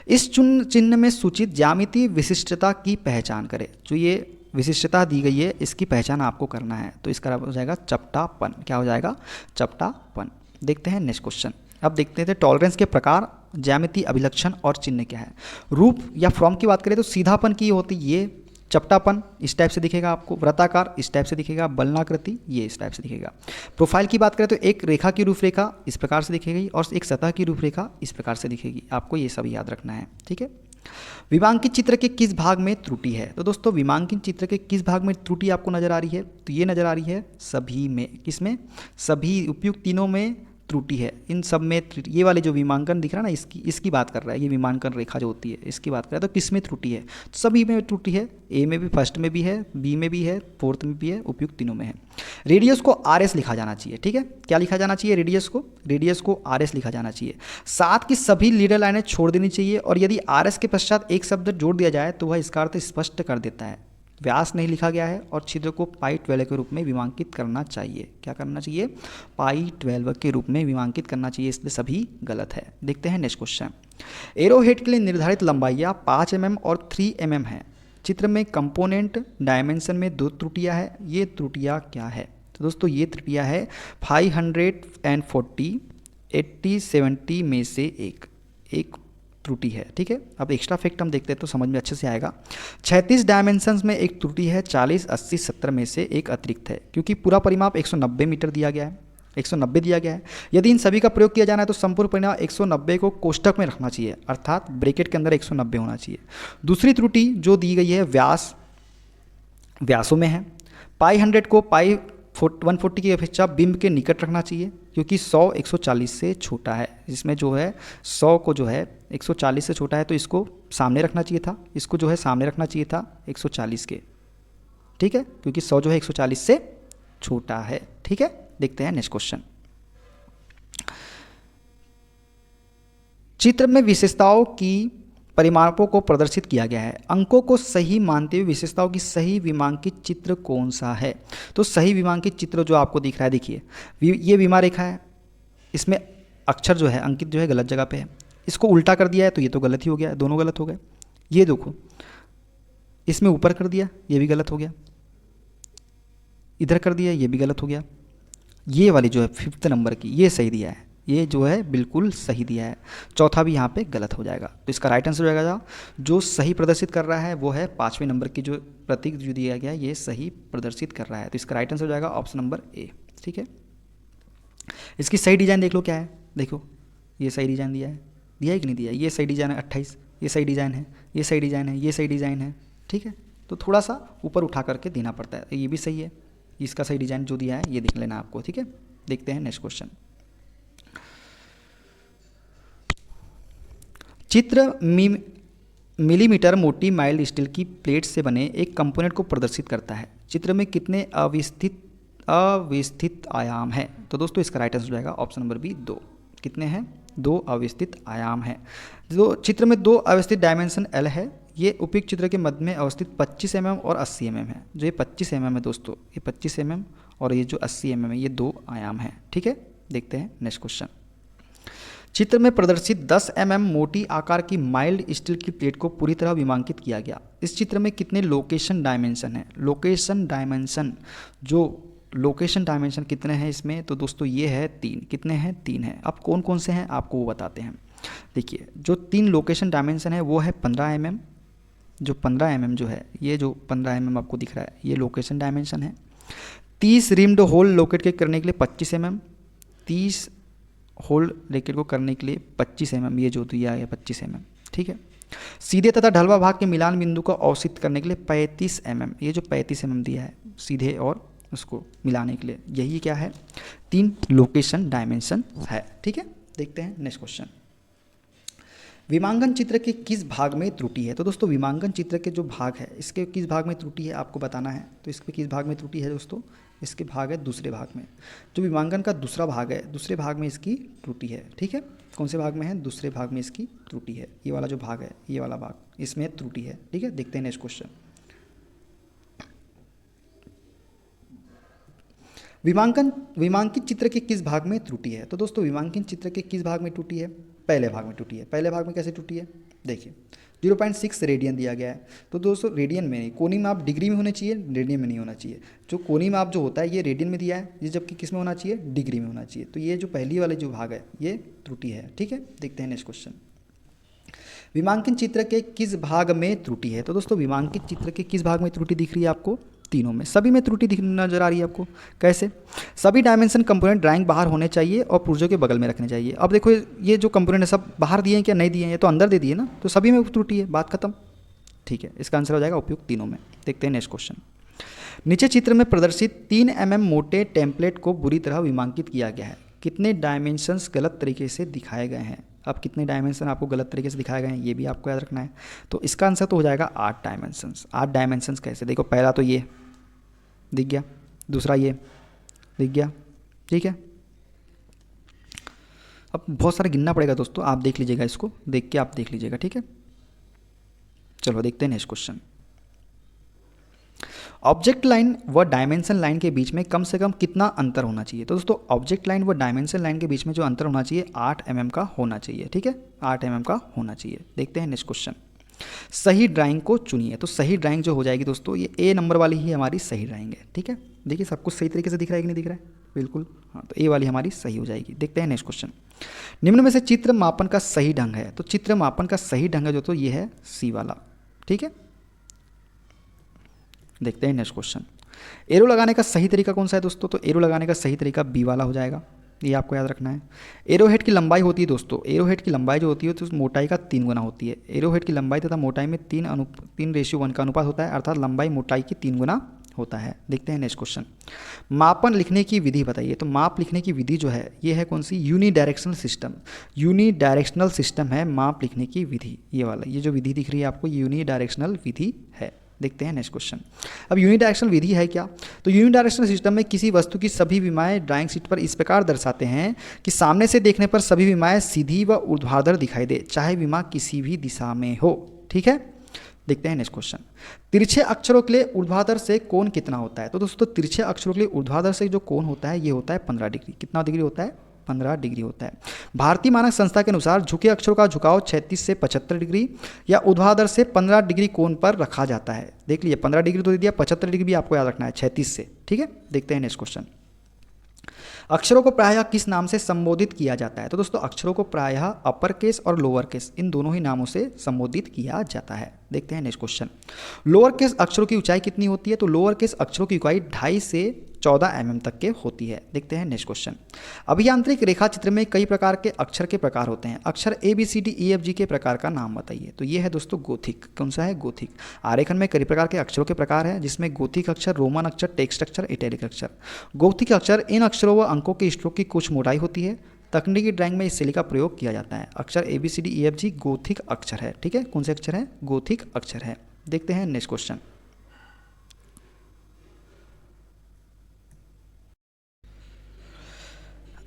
इस चिन्ह में सूचित ज्यामितीय विशिष्टता की पहचान करें। जो ये विशिष्टता दी गई है इसकी पहचान आपको करना है। तो इसका हो जाएगा चपटापन। क्या हो जाएगा, चपटापन। देखते हैं नेक्स्ट क्वेश्चन, अब देखते हैं टॉलरेंस के प्रकार, ज्यामितीय अभिलक्षण और चिन्ह क्या है। रूप या फॉर्म की बात करें तो सीधापन की होती ये चपटापन इस टाइप से दिखेगा आपको, वृत्ताकार इस टाइप से दिखेगा, बलनाकृति ये इस टाइप से दिखेगा। प्रोफाइल की बात करें तो एक रेखा की रूपरेखा इस प्रकार से दिखेगी और एक सतह की रूपरेखा इस प्रकार से दिखेगी। आपको ये सब याद रखना है, ठीक है। विमांकित चित्र के किस भाग में त्रुटि है। तो दोस्तों विमांकित चित्र के किस भाग में त्रुटि आपको नजर आ रही है। तो ये नजर आ रही है सभी में। किसमें, सभी उपयुक्त तीनों में त्रुटि है। इन सब में ये वाले जो विमांकन दिख रहा है ना इसकी बात कर रहा है। ये विमांकन रेखा जो होती है इसकी बात कर रहा है। तो किस में त्रुटि है, तो सभी में त्रुटि है। ए में भी, फर्स्ट में भी है, बी में भी है, फोर्थ में भी है, उपयुक्त तीनों में है। रेडियस को RS लिखा जाना चाहिए, ठीक है। क्या लिखा जाना चाहिए, रेडियस को RS लिखा जाना चाहिए। साथ की सभी लीडर लाइनें छोड़ देनी चाहिए और यदि RS के पश्चात एक शब्द जोड़ दिया जाए तो वह इसका अर्थ स्पष्ट कर देता है। व्यास नहीं लिखा गया है और छिद्र को π12 के रूप में विमांकित करना चाहिए। क्या करना चाहिए, π12 के रूप में विमांकित करना चाहिए, इसलिए सभी गलत है। देखते हैं नेक्स्ट क्वेश्चन, एरोहेड के लिए निर्धारित लंबाइयाँ 5 mm और 3 mm है। चित्र में कंपोनेंट डायमेंशन में 2 त्रुटियाँ हैं। ये त्रुटियाँ क्या है। तो दोस्तों ये त्रुटियाँ है 540, 80, 70 में से एक त्रुटि है, ठीक है। अब एक्स्ट्रा फैक्ट हम देखते हैं तो समझ में अच्छे से आएगा। 36 डायमेंशंस में एक त्रुटि है, 40, 80, 70 में से एक अतिरिक्त है। क्योंकि पूरा परिमाप 190 मीटर दिया गया है, 190 दिया गया है। यदि इन सभी का प्रयोग किया जाना है तो संपूर्ण परिमाप 190 को कोष्टक में रखना चाहिए, अर्थात ब्रैकेट के अंदर 190 होना चाहिए। दूसरी त्रुटि जो दी गई है व्यासों में है। π100 को π140 की अपेक्षा बिंब के निकट रखना चाहिए क्योंकि 100 140 से छोटा है। इसमें जो है 100 को जो है 140 से छोटा है तो इसको सामने रखना चाहिए था, इसको जो है सामने रखना चाहिए था 140 के, ठीक है, क्योंकि 100 जो है 140 से छोटा है, ठीक है। देखते हैं नेक्स्ट क्वेश्चन, चित्र में विशेषताओं की परिमापों को प्रदर्शित किया गया है। अंकों को सही मानते हुए विशेषताओं की सही विमांकित चित्र कौन सा है? तो सही विमांकित चित्र जो आपको दिख रहा है, देखिए ये विमा रेखा है, इसमें अक्षर जो है अंकित जो है गलत जगह पे है। इसको उल्टा कर दिया है तो ये तो गलत ही हो गया, दोनों गलत हो गए। ये देखो, इसमें ऊपर कर दिया, ये भी गलत हो गया। इधर कर दिया, ये भी गलत हो गया। ये वाली जो है 5th नंबर की, ये सही दिया है, ये जो है बिल्कुल सही दिया है। चौथा भी यहाँ पे गलत हो जाएगा। तो इसका राइट आंसर हो जाएगा जो सही प्रदर्शित कर रहा है वो है 5वें नंबर की जो प्रतीक जो दिया गया है, ये सही प्रदर्शित कर रहा है। तो इसका राइट आंसर हो जाएगा ऑप्शन नंबर ए। ठीक है, इसकी सही डिजाइन देख लो क्या है। देखो ये सही डिजाइन दिया है कि नहीं दिया है? ये सही डिजाइन है 28, ये सही डिजाइन है, ये सही डिजाइन है, ये सही डिजाइन है। ठीक है, तो थोड़ा सा ऊपर उठा करके देना पड़ता है। ये भी सही है, इसका सही डिजाइन जो दिया है ये देख लेना आपको। ठीक है, देखते हैं नेक्स्ट क्वेश्चन। चित्र मिलीमीटर मोटी माइल्ड स्टील की प्लेट से बने एक कंपोनेंट को प्रदर्शित करता है। चित्र में कितने अव्यवस्थित आयाम है? तो दोस्तों इसका राइट आंसर हो जाएगा ऑप्शन नंबर बी 2। कितने हैं? 2 अव्यवस्थित आयाम है। जो चित्र में 2 अव्यवस्थित डायमेंशन एल है, ये उपयुक्त चित्र के मध्य में अवस्थित 25 mm और 80 mm है। जो ये 25 mm है दोस्तों, ये 25 mm और ये जो 80 mm है, ये 2 आयाम है। ठीक है, देखते हैं नेक्स्ट क्वेश्चन। चित्र में प्रदर्शित 10 mm मोटी आकार की माइल्ड स्टील की प्लेट को पूरी तरह विमांकित किया गया। इस चित्र में कितने लोकेशन डायमेंशन है? लोकेशन डायमेंशन कितने हैं इसमें? तो दोस्तों ये है 3। कितने हैं? 3 है। अब कौन कौन से हैं आपको वो बताते हैं। देखिए जो 3 लोकेशन डायमेंशन है वो है 15 mm। जो 15 mm जो है, ये जो 15 mm आपको दिख रहा है, ये लोकेशन डायमेंशन है। 30 रिम्ड होल लोकेट के करने के लिए 25 mm, 30 होल लेकेट को करने के लिए 25 mm, ये जो दिया है 25 mm। ठीक है, सीधे तथा ढलवा भाग के मिलान बिंदु को अवसित करने के लिए 35 mm, ये जो 35 mm दिया है सीधे और उसको मिलाने के लिए, यही क्या है? 3 लोकेशन डायमेंशन है। ठीक है, देखते हैं नेक्स्ट क्वेश्चन। विमांकन चित्र के किस भाग में त्रुटि है? तो दोस्तों विमांकन चित्र के जो भाग है, इसके किस भाग में त्रुटि है आपको बताना है। तो इसके किस भाग में त्रुटि है दोस्तों? इसके भाग है दूसरे भाग में। जो विमांकन का दूसरा भाग है, दूसरे भाग में इसकी त्रुटि है। ठीक है, कौन से भाग में है? दूसरे भाग में इसकी त्रुटि है। ये वाला जो भाग है, ये वाला भाग, इसमें त्रुटि है। ठीक है, देखते हैं नेक्स्ट क्वेश्चन। विमांकित चित्र के किस भाग में त्रुटि है? तो दोस्तों विमांकित चित्र के किस भाग में त्रुटि है? पहले भाग में त्रुटि है। पहले भाग में कैसे त्रुटि है? देखिए 0.6 रेडियन दिया गया है। तो दोस्तों रेडियन में नहीं, कोनी माप डिग्री में होना चाहिए, रेडियन में नहीं होना चाहिए। जो कोनी माप जो होता है ये रेडियन में दिया है, ये जबकि किस में होना चाहिए? डिग्री में होना चाहिए। तो ये जो पहली वाले जो भाग है ये त्रुटि है। ठीक है, देखते हैं नेक्स्ट क्वेश्चन। विमांकन चित्र के किस भाग में त्रुटि है? तो दोस्तों विमांकित चित्र के किस भाग में त्रुटि दिख रही है आपको? तीनों में, सभी में त्रुटि नजर आ रही है आपको। कैसे? सभी डायमेंशन कंपोनेंट ड्राइंग बाहर होने चाहिए और पुर्जों के बगल में रखने चाहिए। अब देखो ये जो कंपोनेंट है सब बाहर दिए हैं क्या? नहीं दिए हैं, ये तो अंदर दे दिए ना, तो सभी में त्रुटि है, बात खत्म। ठीक है, इसका आंसर हो जाएगा उपयुक्त तीनों में। देखते हैं नेक्स्ट क्वेश्चन। नीचे चित्र में प्रदर्शित 3 mm मोटे टेम्पलेट को बुरी तरह विमांकित किया गया है। कितने डायमेंशंस गलत तरीके से दिखाए गए हैं? अब कितने डायमेंशन आपको गलत तरीके से दिखाए गए हैं ये भी आपको याद रखना है। तो इसका आंसर तो हो जाएगा 8 डायमेंशंस। 8 डायमेंशंस कैसे? देखो पहला तो ये दिख गया, दूसरा ये दिख गया। ठीक है, अब बहुत सारा गिनना पड़ेगा दोस्तों, आप देख लीजिएगा, इसको देख के आप देख लीजिएगा। ठीक है, चलो देखते हैं नेक्स्ट क्वेश्चन। ऑब्जेक्ट लाइन व डायमेंशन लाइन के बीच में कम से कम कितना अंतर होना चाहिए? तो दोस्तों ऑब्जेक्ट लाइन व डायमेंशन लाइन के बीच में जो अंतर होना चाहिए 8 mm का होना चाहिए। ठीक है, 8 mm का होना चाहिए। देखते हैं नेक्स्ट क्वेश्चन। सही ड्राइंग को चुनिए। तो सही ड्राइंग जो हो जाएगी दोस्तों, ये ए नंबर वाली ही हमारी सही ड्राइंग है। ठीक है, देखिए सब कुछ सही तरीके से दिख रहा है कि नहीं दिख रहा है? बिल्कुल, हाँ, तो ए वाली हमारी सही हो जाएगी। देखते हैं नेक्स्ट क्वेश्चन। निम्न में से चित्र मापन का सही ढंग है। तो चित्र मापन का सही ढंग है जो, तो ये है सी वाला। ठीक है, देखते हैं नेक्स्ट क्वेश्चन। एरो लगाने का सही तरीका कौन सा है दोस्तों? तो एरो लगाने का सही तरीका बी वाला हो जाएगा, ये आपको याद रखना है। एरो हेड की लंबाई होती है दोस्तों, एरो हेड की लंबाई जो होती है तो मोटाई का 3 गुना होती है। एरो हेड की लंबाई तथा मोटाई में 3:1 का अनुपात होता है, अर्थात लंबाई मोटाई की 3 गुना होता है। देखते हैं नेक्स्ट क्वेश्चन। मापन लिखने की विधि बताइए। तो माप लिखने की विधि जो है ये है कौन सी? Unidirectional system. यूनिडायरेक्शनल सिस्टम है माप लिखने की विधि, ये वाला, ये जो विधि दिख रही है आपको यूनिडायरेक्शनल विधि है। देखते हैं नेक्स्ट क्वेश्चन। अब यूनिडायरेक्शनल विधि है क्या? तो यूनिडायरेक्शनल सिस्टम में किसी वस्तु की सभी विमाएं ड्राइंग शीट पर इस प्रकार दर्शाते हैं कि सामने से देखने पर सभी विमाएं सीधी व ऊर्ध्वाधर दिखाई दे, चाहे विमा किसी भी दिशा में हो। ठीक है, देखते हैं नेक्स्ट क्वेश्चन। तिरछे अक्षरों के लिए ऊर्ध्वाधर से कोण कितना होता है? तो दोस्तों तिरछे अक्षरों के लिए ऊर्ध्वाधर से जो कोण होता है ये होता है 15 डिग्री। कितना डिग्री होता है? 15 डिग्री होता है। भारतीय मानक संस्था के अनुसार झुके अक्षरों का झुकाव 36 से 75 डिग्री या ऊर्ध्वाधर से 15 डिग्री कोण पर रखा जाता है। देख लीजिए 15 डिग्री तो दे दिया, 75 डिग्री भी आपको याद रखना है 36 से। ठीक है, देखते हैं नेक्स्ट क्वेश्चन। अक्षरों को प्रायः किस नाम से संबोधित किया जाता है? तो दोस्तों अक्षरों को प्रायः अपर केस और लोअर केस इन दोनों ही नामों से संबोधित किया जाता है। देखते हैं नेक्स्ट क्वेश्चन। लोअर केस अक्षरों की ऊंचाई कितनी होती है? तो लोअर केस अक्षरों की ऊंचाई 2.5 से 14 mm तक के होती है। देखते हैं नेक्स्ट क्वेश्चन। अभियांत्रिक रेखा चित्र में कई प्रकार के अक्षर के प्रकार होते हैं। अक्षर ABCDEFG के प्रकार का नाम बताइए। तो ये है दोस्तों गोथिक। कौन सा है? गोथिक। आरेखन में कई प्रकार के अक्षरों के प्रकार हैं, जिसमें गोथिक अक्षर, रोमन अक्षर, टेक्स्ट अक्षर, इटैलिक अक्षर। गोथिक अक्षर इन अक्षरों व अंकों के स्ट्रोक की कुछ मोटाई होती है। तकनीकी ड्राइंग में इस शैली का प्रयोग किया जाता है। अक्षर ABCDEFG गोथिक अक्षर है। ठीक है, कौन से अक्षर है? गोथिक अक्षर है। देखते हैं नेक्स्ट क्वेश्चन।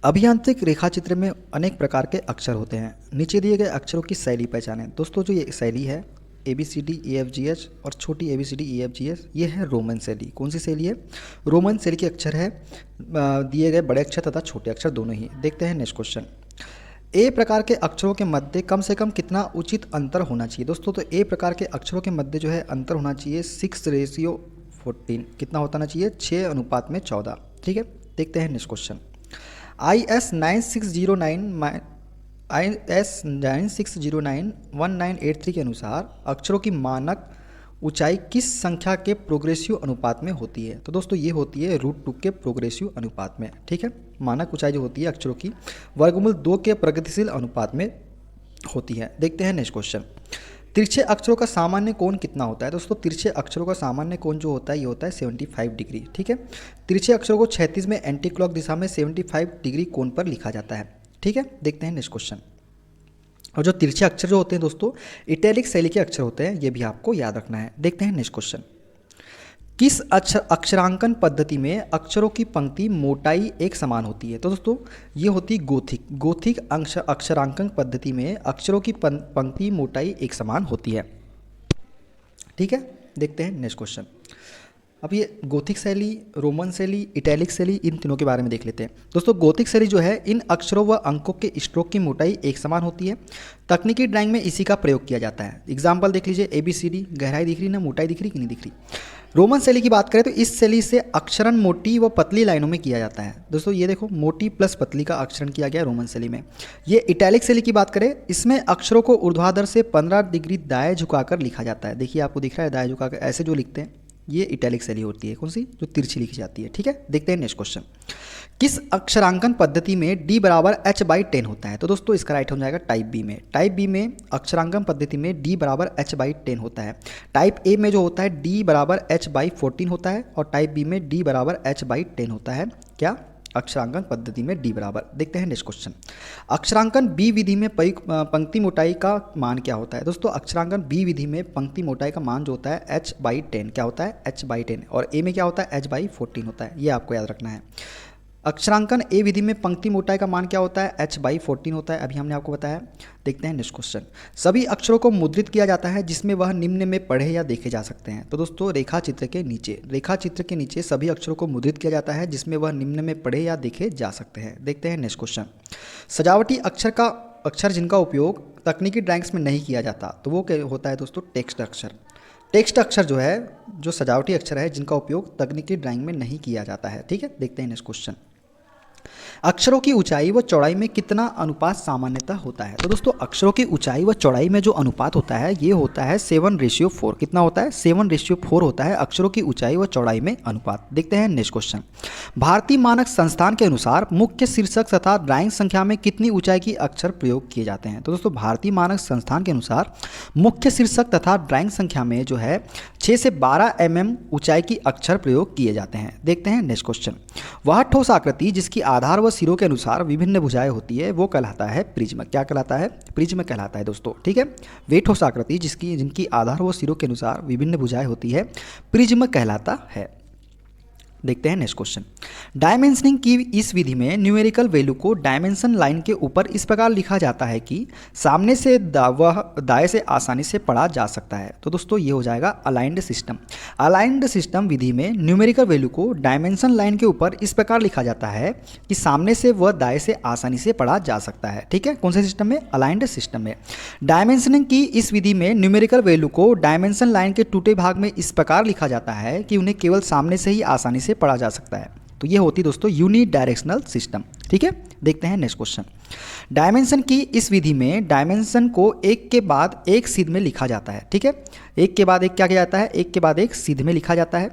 अभियांत्रिक रेखा चित्र में अनेक प्रकार के अक्षर होते हैं। नीचे दिए गए अक्षरों की शैली पहचानें। दोस्तों जो ये शैली है ABCDEFGH और छोटी ABCDEFGH ये है रोमन शैली। कौन सी शैली है? रोमन शैली के अक्षर है दिए गए बड़े अक्षर तथा छोटे अक्षर दोनों ही। देखते हैं नेक्स्ट क्वेश्चन। ए प्रकार के अक्षरों के मध्य कम से कम कितना उचित अंतर होना चाहिए? दोस्तों तो ए प्रकार के अक्षरों के मध्य जो है अंतर होना चाहिए 6:14। कितना होना चाहिए? 6:14। ठीक है, देखते हैं नेक्स्ट क्वेश्चन। IS 9609-1983 के अनुसार अक्षरों की मानक ऊंचाई किस संख्या के प्रोग्रेसिव अनुपात में होती है? तो दोस्तों ये होती है √2 के प्रोग्रेसिव अनुपात में। ठीक है, मानक ऊंचाई जो होती है अक्षरों की वर्गमूल 2 के प्रगतिशील अनुपात में होती है। देखते हैं नेक्स्ट क्वेश्चन। तिरछे अक्षरों का सामान्य कोण कितना होता है? दोस्तों तिरछे अक्षरों का सामान्य कोण जो होता है ये होता है 75 डिग्री। ठीक है, तिरछे अक्षरों को क्षैतिज में एंटी क्लॉक दिशा में 75 डिग्री कोण पर लिखा जाता है। ठीक है, देखते हैं नेक्स्ट क्वेश्चन। और जो तिरछे अक्षर जो होते हैं दोस्तों इटैलिक शैली के अक्षर होते हैं, ये भी आपको याद रखना है। देखते हैं नेक्स्ट क्वेश्चन। किस अक्षरांकन पद्धति में अक्षरों की पंक्ति मोटाई एक समान होती है? तो दोस्तों ये होती है गोथिक। गोथिक अक्षरांकन पद्धति में अक्षरों की पंक्ति मोटाई एक समान होती है। ठीक है, देखते हैं नेक्स्ट क्वेश्चन। अब ये गोथिक शैली, रोमन शैली, इटैलिक शैली इन तीनों के बारे में देख लेते हैं। दोस्तों गोथिक शैली जो है इन अक्षरों व अंकों के स्ट्रोक की मोटाई एक समान होती है। तकनीकी ड्राइंग में इसी का प्रयोग किया जाता है। एग्जाम्पल देख लीजिए ABCD, गहराई दिख रही ना, मोटाई दिख रही कि नहीं दिख रही। रोमन शैली की बात करें तो इस शैली से अक्षरण मोटी व पतली लाइनों में किया जाता है। दोस्तों ये देखो मोटी प्लस पतली का अक्षरण किया गया रोमन शैली में। ये इटैलिक शैली की बात करें, इसमें अक्षरों को ऊर्ध्वाधर से 15 डिग्री दाएं झुकाकर लिखा जाता है। देखिए आपको दिख रहा है दाएं झुकाकर ऐसे जो लिखते हैं, ये इटैलिक शैली होती है। कौन सी? जो तिरछी लिखी जाती है। ठीक है, देखते हैं नेक्स्ट क्वेश्चन। किस अक्षरांकन पद्धति में D = H/10 होता है? तो दोस्तों इसका राइट हो जाएगा टाइप बी में। टाइप बी में अक्षरांकन पद्धति में D = H/10 होता है। टाइप ए में जो होता है D = H/14 होता है और टाइप बी में D = H/10 होता है। क्या? अक्षरांकन पद्धति में D बराबर। देखते हैं नेक्स्ट क्वेश्चन। अक्षरांकन बी विधि में पंक्ति मोटाई का मान क्या होता है? दोस्तों अक्षरांकन बी विधि में पंक्ति मोटाई का मान जो होता है H/10। क्या होता है? H/10। और ए में क्या होता है? H/14 होता है। ये आपको याद रखना है। अक्षरांकन ए विधि में पंक्ति मोटाई का मान क्या होता है? H/14 होता है। अभी हमने आपको बताया। देखते हैं नेक्स्ट क्वेश्चन। सभी अक्षरों को मुद्रित किया जाता है जिसमें वह निम्न में पढ़े या देखे जा सकते हैं। तो दोस्तों रेखा चित्र के नीचे सभी अक्षरों को मुद्रित किया जाता है जिसमें वह निम्न में पढ़े या देखे जा सकते हैं। देखते हैं नेक्स्ट क्वेश्चन। सजावटी अक्षर जिनका उपयोग तकनीकी ड्राइंग्स में नहीं किया जाता तो वो क्या होता है दोस्तों? टेक्स्ट अक्षर। टेक्स्ट अक्षर जो है जो सजावटी अक्षर है जिनका उपयोग तकनीकी ड्राइंग में नहीं किया जाता है। ठीक है, देखते हैं नेक्स्ट क्वेश्चन। अक्षरों की ऊंचाई व चौड़ाई में कितना अनुपात सामान्यतः होता है? तो दोस्तों अक्षरों की ऊंचाई व चौड़ाई में जो अनुपात होता है ये होता है 7:4। कितना होता है? 7:4 होता है अक्षरों की ऊंचाई व चौड़ाई में अनुपात। देखते हैं नेक्स्ट क्वेश्चन। भारतीय मानक संस्थान के अनुसार मुख्य शीर्षक तथा ड्राइंग संख्या में कितनी ऊंचाई की अक्षर प्रयोग किए जाते हैं? तो दोस्तों भारतीय मानक संस्थान के अनुसार मुख्य शीर्षक तथा ड्राइंग संख्या में जो है 6 से 12 mm ऊंचाई की अक्षर प्रयोग किए जाते हैं। देखते हैं नेक्स्ट क्वेश्चन। वह ठोस आकृति जिसकी आधार व सिरों के अनुसार विभिन्न भुजाएं होती है वो कहलाता है प्रिज्म। क्या कहलाता है? प्रिज्म कहलाता है दोस्तों। ठीक है, वेठोस आकृति जिनकी आधार व सिरों के अनुसार विभिन्न भुजाएं होती है प्रिज्म कहलाता है। देखते हैं नेक्स्ट क्वेश्चन। डायमेंशनिंग की इस विधि में न्यूमेरिकल वैल्यू को डायमेंशन लाइन के ऊपर इस प्रकार लिखा जाता है कि सामने से वह दाएं से आसानी से पढ़ा जा सकता है। तो दोस्तों ये हो जाएगा अलाइंड सिस्टम। अलाइंड सिस्टम विधि में न्यूमेरिकल वैल्यू को डायमेंशन लाइन के ऊपर इस प्रकार लिखा जाता है कि सामने से वह दाएं से आसानी से पढ़ा जा सकता है। ठीक है, कौन से सिस्टम में? अलाइंड सिस्टम में। डायमेंशनिंग की इस विधि में न्यूमेरिकल वैल्यू को डायमेंशन लाइन के टूटे भाग में इस प्रकार लिखा जाता है कि उन्हें केवल सामने से ही आसानी से पढ़ा जा सकता है। तो ये होती दोस्तों यूनि डायरेक्शनल सिस्टम। ठीक है, देखते हैं नेक्स्ट क्वेश्चन। डायमेंशन की इस विधि में डायमेंशन को एक के बाद एक सिद्ध में लिखा जाता है। ठीक है, एक के बाद एक क्या किया जाता है? एक के बाद एक सिद्ध में लिखा जाता है।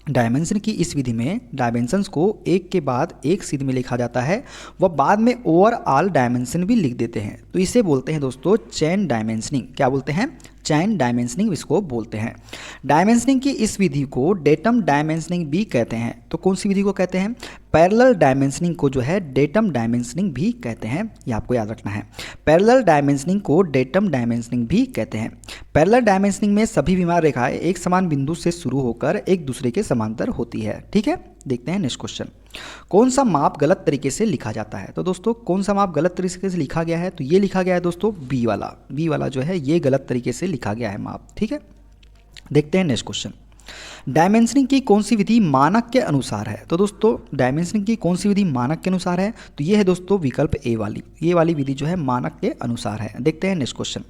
डायमेंशन की इस विधि में डायमेंशंस को एक के बाद एक सिद्ध में लिखा जाता है, वह बाद में ओवरऑल डायमेंशन भी लिख देते हैं। तो इसे बोलते हैं दोस्तों चेन डायमेंशनिंग। क्या बोलते हैं? चैन डायमेंशनिंग इसको बोलते हैं। डायमेंशनिंग की इस विधि को डेटम डायमेंशनिंग भी कहते हैं। तो कौन सी विधि को कहते हैं? पैरेलल डायमेंशनिंग को जो है डेटम डायमेंशनिंग भी कहते हैं। ये आपको याद रखना है। पैरेलल डायमेंशनिंग को डेटम डायमेंशनिंग भी कहते हैं। पैरेलल डायमेंशनिंग में सभी विमान रेखाएं एक समान बिंदु से शुरू होकर एक दूसरे के समांतर होती है। ठीक है, देखते हैं नेक्स्ट क्वेश्चन। कौन सा माप गलत तरीके से लिखा जाता है? तो दोस्तों कौन सा माप गलत तरीके से लिखा गया है? तो ये लिखा गया है दोस्तों बी वाला जो है ये गलत तरीके से लिखा गया है माप। ठीक है, देखते हैं नेक्स्ट क्वेश्चन। डायमेंशनिंग की कौन सी विधि मानक के अनुसार है? तो दोस्तों डायमेंशनिंग की कौन सी विधि मानक के अनुसार है? तो ये है दोस्तों विकल्प ए वाली। ये वाली विधि जो है मानक के अनुसार है। देखते हैं नेक्स्ट क्वेश्चन।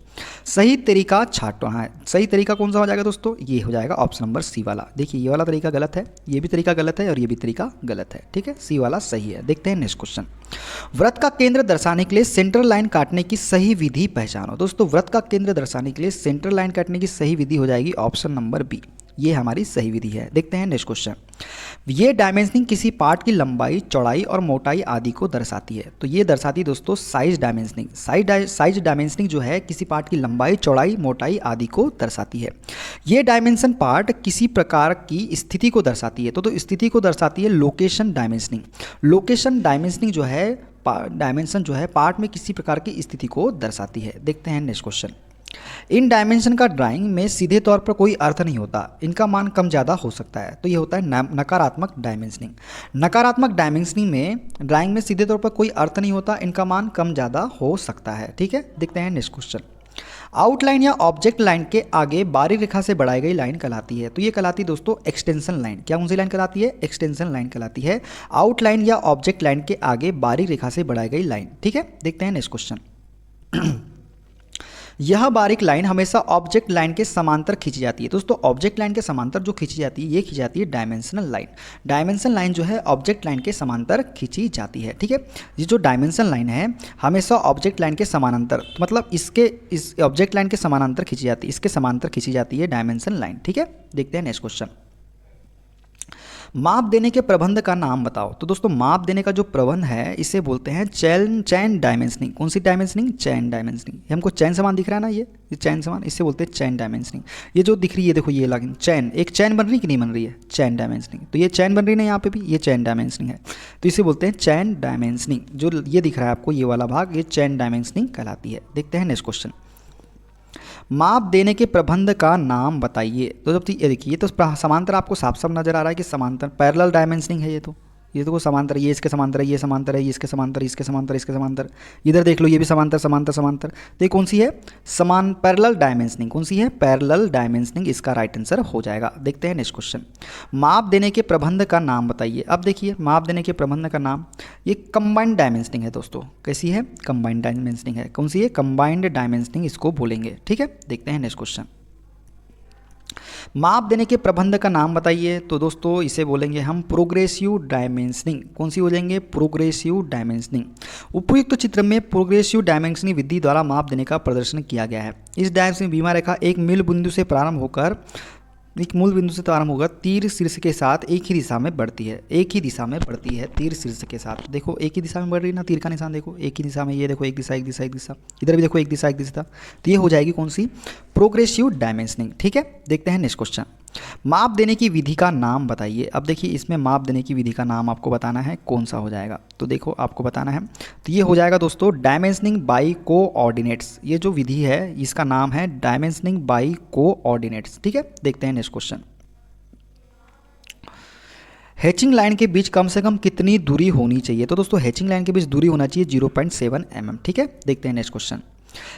सही तरीका छांटना है। सही तरीका कौन सा हो जाएगा दोस्तों? ये हो जाएगा ऑप्शन नंबर सी वाला। देखिए ये वाला तरीका गलत है, ये भी तरीका गलत है और ये भी तरीका गलत है। ठीक है, सी वाला सही है। देखते हैं नेक्स्ट क्वेश्चन। वृत्त का केंद्र दर्शाने के लिए सेंट्रल लाइन काटने की सही विधि पहचानो। दोस्तों वृत्त का केंद्र दर्शाने के लिए सेंट्रल लाइन काटने की सही विधि हो जाएगी ऑप्शन नंबर बी। ये हमारी सही विधि है। देखते हैं नेक्स्ट क्वेश्चन। ये डायमेंशनिंग किसी पार्ट की लंबाई, चौड़ाई और मोटाई आदि को दर्शाती है। तो ये दर्शाती है दोस्तों साइज डायमेंशनिंग। साइज डायमेंशनिंग जो है किसी पार्ट की लंबाई, चौड़ाई, मोटाई आदि को दर्शाती है। ये डायमेंशन पार्ट किसी प्रकार की स्थिति को दर्शाती है। तो स्थिति को दर्शाती है लोकेशन डायमेंशनिंग। लोकेशन डायमेंशनिंग जो है डायमेंशन जो है पार्ट में किसी प्रकार की स्थिति को दर्शाती है। देखते हैं नेक्स्ट क्वेश्चन। इन डायमेंशन का ड्राइंग में सीधे तौर पर कोई अर्थ नहीं होता, इनका मान कम ज़्यादा हो सकता है। तो ये होता है नकारात्मक डायमेंशनिंग। नकारात्मक डायमेंशनिंग में ड्राइंग में सीधे तौर पर कोई अर्थ नहीं होता, इनका मान कम ज़्यादा हो सकता है। ठीक है, देखते हैं नेक्स्ट क्वेश्चन। आउटलाइन या ऑब्जेक्ट लाइन के आगे बारीक रेखा से बढ़ाई गई लाइन कहलाती है। तो ये कहलाती है दोस्तों एक्सटेंशन लाइन। क्या कौन सी लाइन कहलाती है? एक्सटेंशन लाइन कहलाती है। आउटलाइन या ऑब्जेक्ट लाइन के आगे बारीक रेखा से बढ़ाई गई लाइन। ठीक है, देखते हैं नेक्स्ट क्वेश्चन। यह बारीक लाइन हमेशा ऑब्जेक्ट लाइन के समांतर खींची जाती है। दोस्तों ऑब्जेक्ट लाइन के समांतर जो खींची जाती है ये खींची जाती है डायमेंशनल लाइन। डायमेंशन लाइन जो है ऑब्जेक्ट लाइन के समांतर खींची जाती है। ठीक है, ये जो डायमेंशन लाइन है हमेशा ऑब्जेक्ट लाइन के समानांतर, मतलब इस ऑब्जेक्ट लाइन के समानांतर खींची जाती है, इसके समांतर खींची जाती है डायमेंशन लाइन। ठीक है, देखते हैं नेक्स्ट क्वेश्चन। माप देने के प्रबंध का नाम बताओ। तो दोस्तों माप देने का जो प्रबंध है इसे बोलते हैं चैन डायमेंशनिंग। कौन सी डायमेंशनिंग? चैन डायमेंशनिंग। ये हमको चैन समान दिख रहा है ना, ये चैन समान, इससे बोलते हैं चैन डायमेंशनिंग। ये जो दिख रही है देखो ये लाइन चैन, एक चैन बन रही कि नहीं बन रही है? चैन डायमेंशनिंग। तो ये चैन बन रही ना यहाँ पे भी, ये चैन डायमेंशनिंग है। तो इसे बोलते हैं चैन डायमेंशनिंग। जो ये दिख रहा है आपको ये वाला भाग, ये चैन डायमेंशनिंग कहलाती है। देखते हैं नेक्स्ट क्वेश्चन। माप देने के प्रबंध का नाम बताइए। तो जब ये देखिए, ये तो समांतर आपको साफ साफ नजर आ रहा है कि समांतर पैरेलल डायमेंशनिंग है। ये तो समांतर, ये इसके समांतर है, ये समांतर है, ये इसके समांतर, इसके समांतर, इसके समांतर। इधर देख लो ये भी समांतर समांतर समांतर। तो ये कौन सी है? Parallel dimensioning. कौन सी है? पैरेलल डायमेंशनिंग इसका राइट आंसर हो जाएगा। देखते हैं नेक्स्ट क्वेश्चन। माप देने के प्रबंध का नाम बताइए। अब देखिए माप देने के प्रबंध का नाम, ये कंबाइंड डायमेंशनिंग है दोस्तों। कैसी है? कंबाइंड डायमेंशनिंग है। कौन सी है? कंबाइंड डायमेंशनिंग इसको बोलेंगे। ठीक है, देखते हैं नेक्स्ट क्वेश्चन। माप देने के प्रबंध का नाम बताइए। तो दोस्तों इसे बोलेंगे हम प्रोग्रेसिव डायमेंशनिंग। कौन सी हो जाएंगे? Progressive dimensioning. उपयुक्त चित्र में प्रोग्रेसिव डायमेंशनिंग विधि द्वारा माप देने का प्रदर्शन किया गया है। इस डायमेंशनिंग बीमा रेखा एक मूल बिंदु से प्रारंभ होकर तीर शीर्ष के साथ एक ही दिशा में बढ़ती है। एक ही दिशा में बढ़ती है तीर शीर्ष के साथ। देखो एक ही दिशा में बढ़ रही है ना, तीर का निशान देखो एक ही दिशा में। ये देखो एक दिशा एक दिशा एक दिशा, इधर भी देखो एक दिशा एक दिशा। तो ये हो जाएगी कौन सी? Progressive dimensioning. ठीक है, देखते हैं नेक्स्ट क्वेश्चन। माप देने की विधि का नाम बताइए। अब देखिए इसमें माप देने की विधि का नाम आपको बताना है, कौन सा हो जाएगा। तो देखो आपको बताना है, तो ये हो जाएगा दोस्तों डायमेंशनिंग बाई कोऑर्डिनेट्स। ये जो विधि है इसका नाम है डायमेंशनिंग बाई कोऑर्डिनेट्स। ठीक है, देखते हैं नेक्स्ट क्वेश्चन। हैचिंग लाइन के बीच कम से कम कितनी दूरी होनी चाहिए। तो दोस्तों हैचिंग लाइन के बीच दूरी होना चाहिए 0.7 mm। ठीक है, देखते हैं नेक्स्ट क्वेश्चन।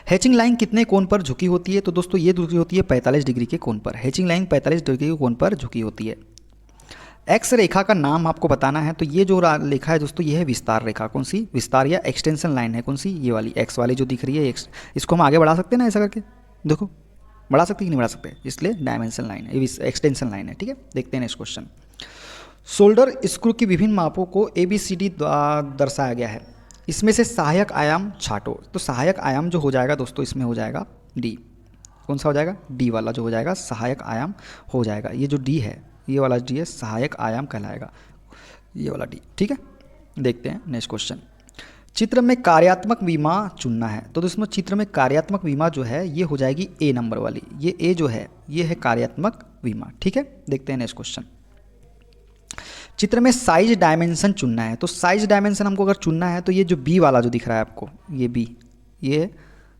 हैचिंग लाइन कितने कोण पर झुकी होती है। तो दोस्तों ये झुकी होती है 45 डिग्री के कोण पर। हैचिंग लाइन 45 डिग्री के कोण पर झुकी होती है। एक्स रेखा का नाम आपको बताना है। तो ये जो रेखा है दोस्तों ये है विस्तार रेखा। कौन सी? विस्तार या एक्सटेंशन लाइन है। कौन सी? ये वाली एक्स वाली जो दिख रही है एक्स। इसको हम आगे बढ़ा सकते हैं ना ऐसा करके, देखो बढ़ा सकते हैं कि नहीं बढ़ा सकते, इसलिए डायमेंशन लाइन है, एक्सटेंशन लाइन है। ठीक है, देखते हैं नेक्स्ट क्वेश्चन। शोल्डर स्क्रू की विभिन्न मापों को ABCD दर्शाया गया है। इसमें से सहायक आयाम छाटो। तो सहायक आयाम जो हो जाएगा दोस्तों इसमें हो जाएगा D। कौन सा हो जाएगा? D वाला जो हो जाएगा सहायक आयाम हो जाएगा। ये जो D है, ये वाला D है, सहायक आयाम कहलाएगा ये वाला D। ठीक है, देखते हैं नेक्स्ट क्वेश्चन। चित्र में कार्यात्मक विमा चुनना है। तो दोस्तों चित्र में कार्यात्मक विमा जो है ये हो जाएगी A नंबर वाली। ये A जो है ये है कार्यात्मक विमा। ठीक है, देखते हैं नेक्स्ट क्वेश्चन। चित्र में साइज डायमेंशन चुनना है। तो साइज डायमेंशन हमको अगर चुनना है तो ये जो बी वाला जो दिख रहा है आपको, ये बी, ये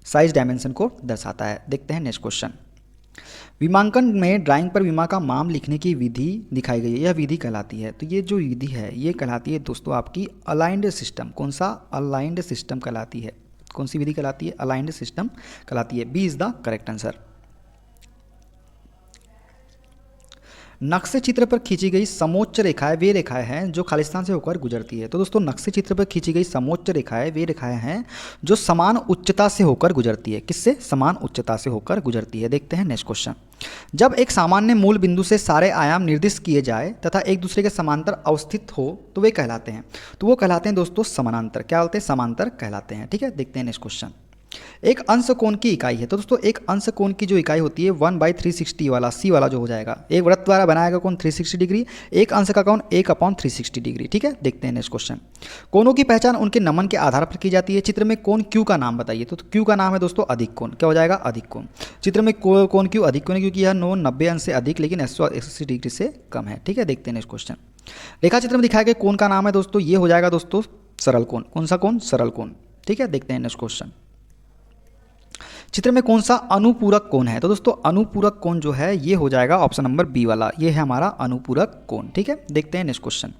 साइज डायमेंशन को दर्शाता है। देखते हैं नेक्स्ट क्वेश्चन। विमांकन में ड्राइंग पर विमा का मान लिखने की विधि दिखाई गई है, यह विधि कहलाती है। तो ये जो विधि है ये कहलाती है दोस्तों आपकी अलाइंड सिस्टम। कौन सा? अलाइंड सिस्टम कहलाती है। कौन सी विधि कहलाती है? अलाइंड सिस्टम कहलाती है। B is the correct answer. नक्शे चित्र पर खींची गई समोच्च रेखाएं वे रेखाएं हैं जो खालिस्तान से होकर गुजरती है। तो दोस्तों नक्शे चित्र पर खींची गई समोच्च रेखाएं वे रेखाएं हैं जो समान उच्चता से होकर गुजरती है। किससे? समान उच्चता से होकर गुजरती है। देखते हैं नेक्स्ट क्वेश्चन। जब एक सामान्य मूल बिंदु से सारे आयाम निर्दिष्ट किए जाए तथा एक दूसरे के समांतर अवस्थित हो तो वे कहलाते हैं। तो वो कहलाते हैं दोस्तों समानांतर। क्या बोलते हैं? समांतर कहलाते हैं। ठीक है, देखते हैं नेक्स्ट क्वेश्चन। एक अंश कोण की इकाई है। तो दोस्तों एक अंश कोण की जो इकाई होती है 1/360 वाला सी वाला जो हो जाएगा, एक वृत्त द्वारा बनाया गया कोण 360 डिग्री, एक अंश का कोण 1/360 डिग्री। ठीक है, देखते हैं नेक्स्ट क्वेश्चन। कोणों की पहचान उनके नमन के आधार पर की जाती है। चित्र में कोण क्यू का नाम बताइए। तो क्यू का नाम है दोस्तों अधिक कोण। क्या हो जाएगा? अधिक कोण। चित्र में कोण क्यू अधिक कोण है क्योंकि यह 90 अंश से अधिक लेकिन 180 डिग्री से कम है। ठीक है, देखते हैं नेक्स्ट क्वेश्चन। रेखा चित्र में दिखाया गया कोण का नाम है दोस्तों, ये हो जाएगा दोस्तों सरल कोण। कौन सा कोण? सरल कोण। ठीक है, देखते हैं नेक्स्ट क्वेश्चन। चित्र में कौन सा अनुपूरक कोण है। तो दोस्तों अनुपूरक कोण जो है ये हो जाएगा ऑप्शन नंबर बी वाला, ये है हमारा अनुपूरक कोण। ठीक है, देखते हैं नेक्स्ट क्वेश्चन।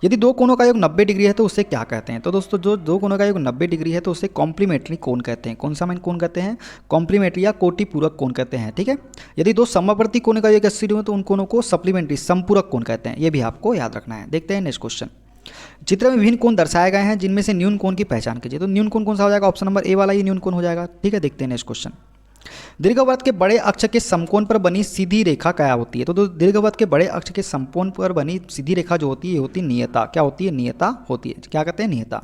यदि दो कोणों का योग 90 डिग्री है तो उसे क्या कहते हैं। तो दोस्तों जो दो कोणों का योग 90 डिग्री है तो उसे कॉम्प्लीमेंट्री कोण कहते हैं। कौन सा मैन कोण कहते हैं? कॉम्प्लीमेंट्री या कोटिपूरक कोण कहते हैं। ठीक है, यदि दो समवर्ती कोण का योग 80 डिग्री हो तो उन कोणों को सप्लीमेंट्री संपूरक कोण कहते हैं। ये भी आपको याद रखना है। देखते हैं नेक्स्ट क्वेश्चन। चित्र में विभिन्न कोण दर्शाए गए हैं जिनमें से न्यून कोण की पहचान कीजिए। तो न्यून कोण कौन सा हो जाएगा? ऑप्शन नंबर ए वाला ही न्यून कोण हो जाएगा। ठीक है, देखते हैं नेक्स्ट क्वेश्चन। दीर्घवृत्त के बड़े अक्ष के समकोण पर बनी सीधी रेखा क्या होती है। तो दीर्घवृत्त के बड़े अक्ष के समकोण पर बनी सीधी रेखा जो होती है ये होती है नियता। क्या होती है? नियता होती है। क्या कहते हैं? नियता।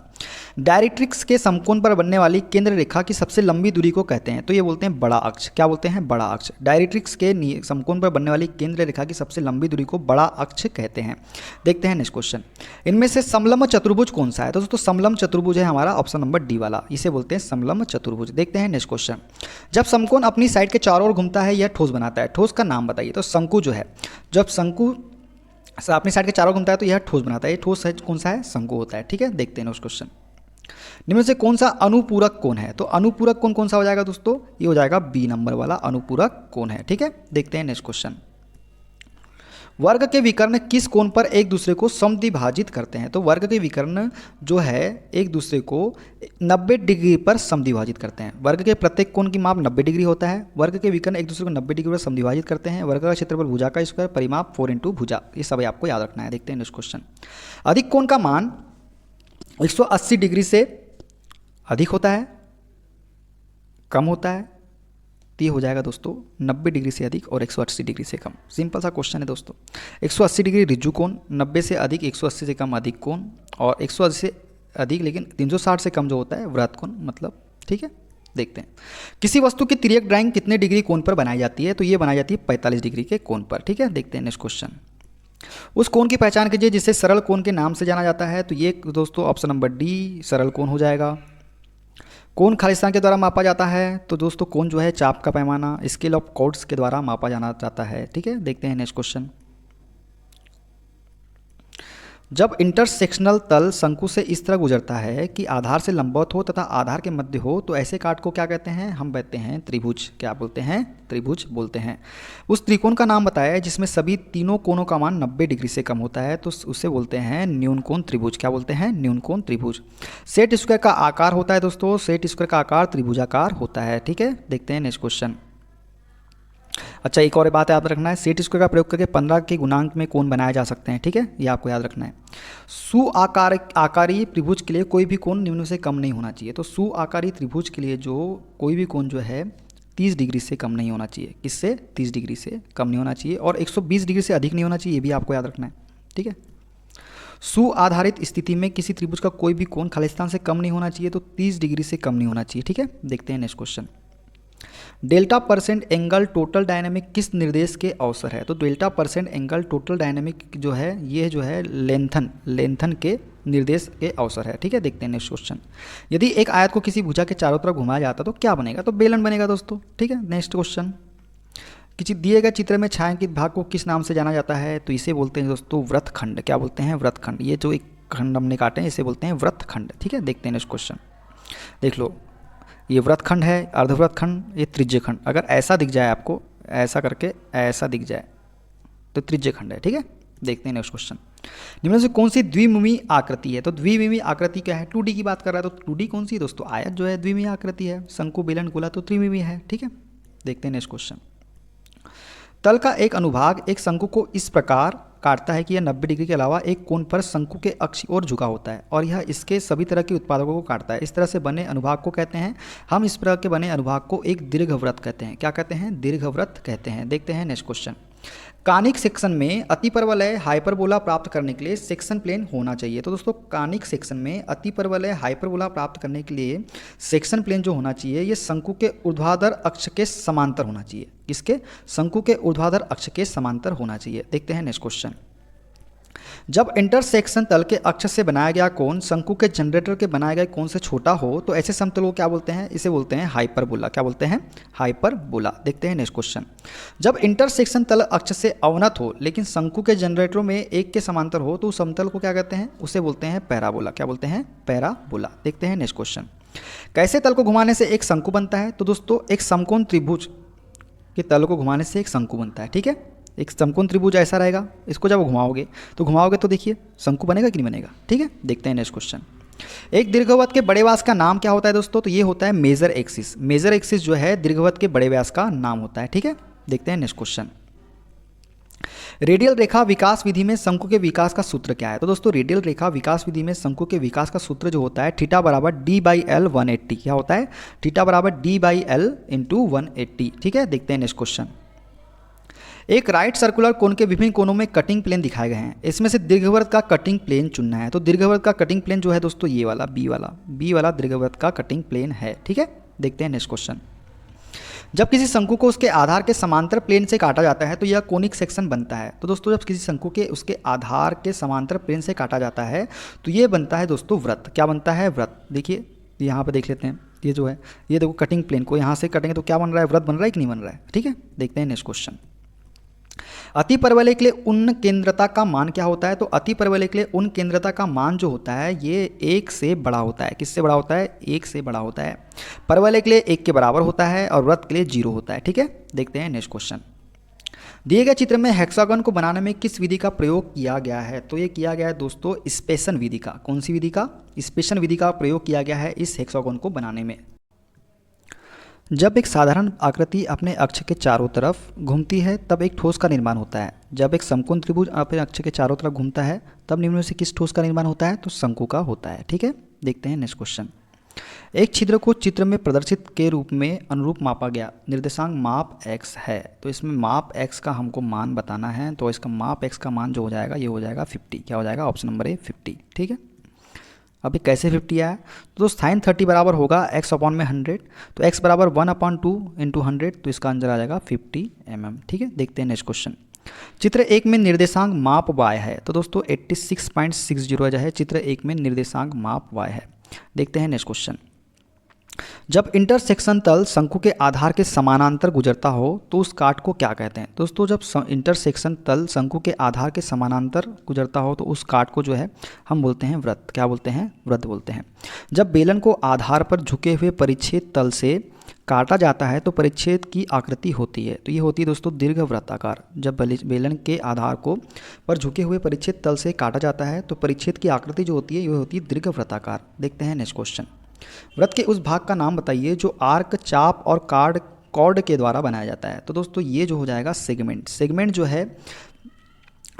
डायरेक्ट्रिक्स के समकोण पर बनने वाली केंद्र रेखा की सबसे लंबी दूरी को कहते हैं। तो ये बोलते हैं बड़ा अक्ष। क्या बोलते हैं? बड़ा अक्ष। डायरेक्ट्रिक्स के समकोण पर बनने वाली केंद्र रेखा की सबसे लंबी दूरी को बड़ा अक्ष कहते हैं। देखते हैं नेक्स्ट क्वेश्चन। इनमें से समलंब चतुर्भुज कौन सा है। तो दोस्तों समलंब चतुर्भुज है हमारा ऑप्शन नंबर डी वाला, इसे बोलते हैं समलंब चतुर्भुज। देखते हैं नेक्स्ट क्वेश्चन। जब समकोण अपनी साइड के चारों ओर घूमता है यह ठोस बनाता है। ठोस का नाम बताइए। तो शंकु जो है, जब शंकु अपनी साइड के चारों घूमता है तो यह ठोस बनाता है। ये ठोस है कौन सा है? शंकु होता है। ठीक है, देखते हैं नेक्स्ट क्वेश्चन। निम्न से कौन सा अनुपूरक कोण है। तो अनुपूरक कोण कौन सा हो जाएगा दोस्तों? ये हो जाएगा बी नंबर वाला अनुपूरक कोण है। ठीक है, देखते हैं नेक्स्ट क्वेश्चन। वर्ग के विकर्ण किस कोण पर एक दूसरे को समद्विभाजित करते हैं। तो वर्ग के विकर्ण जो है एक दूसरे को 90 डिग्री पर समद्विभाजित करते हैं। वर्ग के प्रत्येक कोण की माप 90 डिग्री होता है। वर्ग के विकर्ण एक दूसरे को 90 डिग्री पर समद्विभाजित करते हैं। वर्ग का क्षेत्रफल भुजा का स्क्वायर परिमाप 4 × भुजा। ये सब आपको याद रखना है। देखते हैं नेक्स्ट क्वेश्चन। अधिक कोण का मान 180 डिग्री से अधिक होता है, कम होता है। तो ये हो जाएगा दोस्तों 90 डिग्री से अधिक और 180 डिग्री से कम। सिंपल सा क्वेश्चन है दोस्तों। 180 डिग्री ऋजु कोण, 90 से अधिक 180 से कम अधिक कोण, और 180 से अधिक लेकिन 360 से कम जो होता है वृत्त कोण मतलब। ठीक है, देखते हैं। किसी वस्तु की तिर्यक ड्राइंग कितने डिग्री कोण पर बनाई जाती है। तो ये बनाई जाती है 45 डिग्री के कोण पर। ठीक है, देखते हैं नेक्स्ट क्वेश्चन। उस कोण की पहचान कीजिए जिसे सरल कोण के नाम से जाना जाता है। तो ये दोस्तों ऑप्शन नंबर डी सरल कोण हो जाएगा। कौन खालिस्तान के द्वारा मापा जाता है? तो दोस्तों कौन जो है चाप का पैमाना स्केल ऑफ कॉर्ड्स के द्वारा मापा जाना जाता है। ठीक है, देखते हैं नेक्स्ट क्वेश्चन। जब इंटरसेक्शनल तल शंकु से इस तरह गुजरता है कि आधार से लंबवत हो तथा आधार के मध्य हो तो ऐसे काट को क्या कहते हैं? हम कहते हैं त्रिभुज। क्या बोलते हैं? त्रिभुज बोलते हैं। उस त्रिकोण का नाम बताया है जिसमें सभी तीनों कोणों का मान 90 डिग्री से कम होता है, तो उसे बोलते हैं न्यूनकोण त्रिभुज। क्या बोलते हैं? न्यूनकोण त्रिभुज। सेट स्क्वायर का आकार होता है दोस्तों, सेट स्क्वायर का आकार त्रिभुजाकार होता है। ठीक है, देखते हैं नेक्स्ट क्वेश्चन। अच्छा, एक और बात याद रखना है, सेट स्क्वायर का प्रयोग करके 15 के गुणांक में कोण बनाए जा सकते हैं। ठीक है, ये आपको याद रखना है। आकारी त्रिभुज के लिए कोई भी कोण निम्न से कम नहीं होना चाहिए। तो आकारी त्रिभुज के लिए जो कोई भी कोण जो है 30 डिग्री से कम नहीं होना चाहिए। किससे? 30 डिग्री से कम नहीं होना चाहिए, और 120 डिग्री से अधिक नहीं होना चाहिए, ये भी आपको याद रखना है। ठीक है, आधारित स्थिति में किसी त्रिभुज का कोई भी कोण खालिस्तान से कम नहीं होना चाहिए, तो 30 डिग्री से कम नहीं होना चाहिए। ठीक है, देखते हैं next question. Delta percent angle total dynamic किस निर्देश के अवसर है? तो delta percent angle total dynamic जो है ये जो है लेंथन के निर्देश के अवसर है। ठीक है, देखते हैं नेक्स्ट क्वेश्चन। यदि एक आयत को किसी भुजा के चारों तरफ घुमाया जाता तो क्या बनेगा? तो बेलन बनेगा दोस्तों। ठीक है, नेक्स्ट क्वेश्चन। किसी दिए गए चित्र में छायांकित भाग को किस नाम से जाना जाता है? तो इसे बोलते हैं दोस्तों वृत्तखंड। क्या बोलते हैं? वृत्तखंड। ये जो एक खंड हमने काटे हैं इसे बोलते हैं वृत्तखंड। ठीक है, देखते हैं नेक्स्ट क्वेश्चन। देख लो, ये वृत्तखंड है, अर्धवृत्तखंड, ये त्रिज्यखंड। अगर ऐसा दिख जाए आपको, ऐसा करके ऐसा दिख जाए तो त्रिज्यखंड है। ठीक है, देखते हैं नेक्स्ट क्वेश्चन। निम्न से कौन सी द्विविमीय आकृति है? तो द्विविमीय आकृति क्या है? 2D की बात कर रहा है, तो 2D कौन सी है दोस्तों? आयत जो है द्विविमीय आकृति है। शंकु, बेलन, गोला तो त्रिविमीय है। ठीक है, देखते हैं नेक्स्ट क्वेश्चन। तल का एक अनुभाग एक शंकु को इस प्रकार काटता है कि यह 90 डिग्री के अलावा एक कोण पर शंकु के अक्ष की ओर झुका होता है, और यह इसके सभी तरह के उत्पादकों को काटता है। इस तरह से बने अनुभाग को कहते हैं, हम इस प्रकार के बने अनुभाग को एक दीर्घवृत्त कहते हैं। क्या कहते हैं? दीर्घवृत्त कहते हैं। देखते हैं नेक्स्ट क्वेश्चन। कानिक सेक्शन में अतिपरवलय हाइपरबोला प्राप्त करने के लिए सेक्शन प्लेन होना चाहिए। तो दोस्तों कानिक सेक्शन में अतिपरवलय हाइपरबोला प्राप्त करने के लिए सेक्शन प्लेन जो होना चाहिए ये शंकु के ऊर्ध्वाधर अक्ष के समांतर होना चाहिए। किसके? शंकु के ऊर्ध्वाधर अक्ष के समांतर होना चाहिए। देखते हैं नेक्स्ट क्वेश्चन। जब इंटरसेक्शन तल के अक्ष से बनाया गया कोण शंकु के जनरेटर के बनाए गए कोण से छोटा हो तो ऐसे समतल को क्या बोलते हैं? इसे बोलते हैं हाइपरबोला। क्या बोलते हैं? हाइपरबोला। देखते हैं नेक्स्ट क्वेश्चन। जब इंटरसेक्शन तल अक्ष से अवनत हो लेकिन शंकु के जनरेटरों में एक के समांतर हो तो उस समतल को क्या कहते हैं? उसे बोलते हैं पैराबोला। क्या बोलते हैं? पैराबोला। देखते हैं नेक्स्ट क्वेश्चन। कैसे तल को घुमाने से एक शंकु बनता है? तो दोस्तों एक समकोण त्रिभुज के तल को घुमाने से एक शंकु बनता है। ठीक है, एक समकोण त्रिभुज ऐसा रहेगा, इसको जब घुमाओगे तो देखिए शंकु बनेगा कि नहीं बनेगा। ठीक है, देखते हैं नेक्स्ट क्वेश्चन। एक दीर्घवृत्त के बड़े व्यास का नाम क्या होता है दोस्तों? तो ये होता है मेजर एक्सिस। मेजर एक्सिस जो है दीर्घवृत्त के बड़े व्यास का नाम होता है। ठीक है, देखते हैं नेक्स्ट क्वेश्चन। रेडियल रेखा विकास विधि में शंकु के विकास का सूत्र क्या है? तो दोस्तों रेडियल रेखा विकास विधि में शंकु के विकास का सूत्र जो होता है थीटा बराबर d/l 180। क्या होता है? थीटा बराबर d/l × 180। ठीक है, देखते हैं नेक्स्ट क्वेश्चन। एक राइट सर्कुलर कोण के विभिन्न कोणों में कटिंग प्लेन दिखाए गए हैं, इसमें से दीर्घवृत्त का कटिंग प्लेन चुनना है। तो दीर्घवृत्त का कटिंग प्लेन जो है दोस्तों ये वाला बी वाला दीर्घवृत्त का कटिंग प्लेन है। ठीक है, देखते हैं नेक्स्ट क्वेश्चन। जब किसी शंकु को उसके आधार के समांतर प्लेन से काटा जाता है तो यह कोनिक सेक्शन बनता है। तो दोस्तों जब किसी शंकु के उसके आधार के समांतर प्लेन से काटा जाता है तो ये बनता है दोस्तों वृत्त। क्या बनता है? वृत्त। देखिए यहाँ पर देख लेते हैं, ये जो है ये देखो कटिंग प्लेन को यहाँ से कटेंगे तो क्या बन रहा है? वृत्त बन रहा है कि नहीं बन रहा है? ठीक है, देखते हैं नेक्स्ट क्वेश्चन। अतिपरवलय के लिए उन केंद्रता का मान क्या होता है? तो अतिपरवलय के लिए उन केंद्रता का मान जो होता है ये 1 से बड़ा होता है। किससे बड़ा होता है? 1 से बड़ा होता है। परवलय के लिए 1 के बराबर होता है और वृत्त के लिए 0 होता है। ठीक है, देखते हैं नेक्स्ट क्वेश्चन। दिए गए चित्र में हेक्सागन को बनाने में किस विधि का प्रयोग किया गया है? तो ये किया गया है दोस्तों स्पेशन विधि का। कौन सी विधि का? स्पेशन विधि का प्रयोग किया गया है इस हेक्सागन को बनाने में। जब एक साधारण आकृति अपने अक्ष के चारों तरफ घूमती है तब एक ठोस का निर्माण होता है। जब एक समकोण त्रिभुज अपने अक्ष के चारों तरफ घूमता है तब निम्न में से किस ठोस का निर्माण होता है? तो शंकु का होता है। ठीक है, देखते हैं नेक्स्ट क्वेश्चन। एक छिद्र को चित्र में प्रदर्शित के रूप में अनुरूप मापा गया निर्देशांक माप x है। तो इसमें माप x का हमको मान बताना है, तो इसका माप x का मान जो हो जाएगा ये हो जाएगा 50। क्या हो जाएगा? Option number A 50। ठीक है, अभी कैसे 50 आया? तो साइन 30 बराबर होगा x/100, तो x बराबर 1/2 × 100, तो इसका आंसर आ जाएगा 50 mm। ठीक है, देखते हैं नेक्स्ट क्वेश्चन। चित्र 1 में निर्देशांक माप y है। तो दोस्तों 86.60 जो है चित्र 1 में निर्देशांक माप y है। देखते हैं नेक्स्ट क्वेश्चन। जब इंटरसेक्शन तल शंकु के आधार के समानांतर गुजरता हो तो उस काट को क्या कहते हैं? दोस्तों जब इंटरसेक्शन तल शंकु के आधार के समानांतर गुजरता हो तो उस काट को जो है हम बोलते हैं वृत्त। क्या बोलते हैं? वृत्त बोलते हैं। जब बेलन को आधार पर झुके हुए परिच्छेद तल से काटा जाता है तो परिच्छेद की आकृति होती है, तो ये होती है दोस्तों दीर्घवृत्ताकार। जब बेलन के आधार को पर झुके हुए परिच्छेद तल से काटा जाता है तो परिच्छेद की आकृति जो होती है ये होती है दीर्घवृत्ताकार। देखते हैं नेक्स्ट क्वेश्चन। वृत्त के उस भाग का नाम बताइए जो आर्क, चाप और कॉर्ड के द्वारा बनाया जाता है। तो दोस्तों ये जो हो जाएगा सेगमेंट। सेगमेंट जो है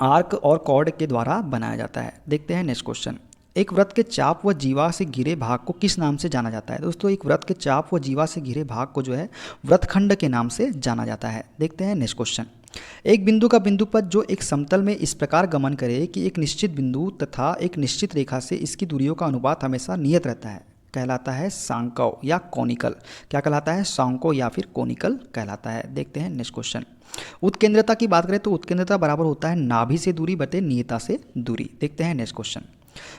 आर्क और कॉर्ड के द्वारा बनाया जाता है। देखते हैं नेक्स्ट क्वेश्चन। एक वृत्त के चाप व जीवा से घिरे भाग को किस नाम से जाना जाता है? दोस्तों एक वृत्त के चाप व जीवा से घिरे भाग को जो है वृत्तखंड के नाम से जाना जाता है। देखते हैं नेक्स्ट क्वेश्चन। एक बिंदु का बिंदुपथ जो एक समतल में इस प्रकार गमन करे कि एक निश्चित बिंदु तथा एक निश्चित रेखा से इसकी दूरियों का अनुपात हमेशा नियत रहता है, कहलाता है सांकव या कोनिकल। क्या कहलाता है? सांको या फिर कोनिकल कहलाता है। देखते हैं नेक्स्ट क्वेश्चन। उत्केंद्रता की बात करें तो उत्केंद्रता बराबर होता है नाभि से दूरी बटे नियता से दूरी। देखते हैं नेक्स्ट क्वेश्चन।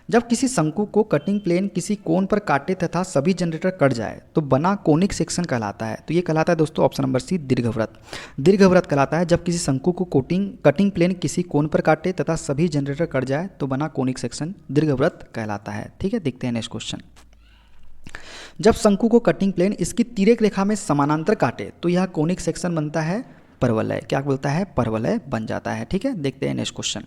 जब किसी शंकु को कटिंग प्लेन किसी कोण पर काटे तथा सभी जनरेटर कट जाए तो बना कोनिक सेक्शन कहलाता है। तो ये कहलाता है दोस्तों ऑप्शन नंबर सी दीर्घवृत्त। दीर्घवृत्त कहलाता है जब किसी शंकु को कटिंग प्लेन किसी कोण पर काटे तथा सभी जनरेटर कट जाए तो बना कोनिक सेक्शन दीर्घवृत्त कहलाता है। ठीक है, देखते हैं नेक्स्ट क्वेश्चन। जब शंकु को कटिंग प्लेन इसकी तिर्यक रेखा में समानांतर काटे तो यह कोनिक सेक्शन बनता है परवलय। क्या बोलता है? परवलय बन जाता है। ठीक है, देखते हैं नेक्स्ट क्वेश्चन।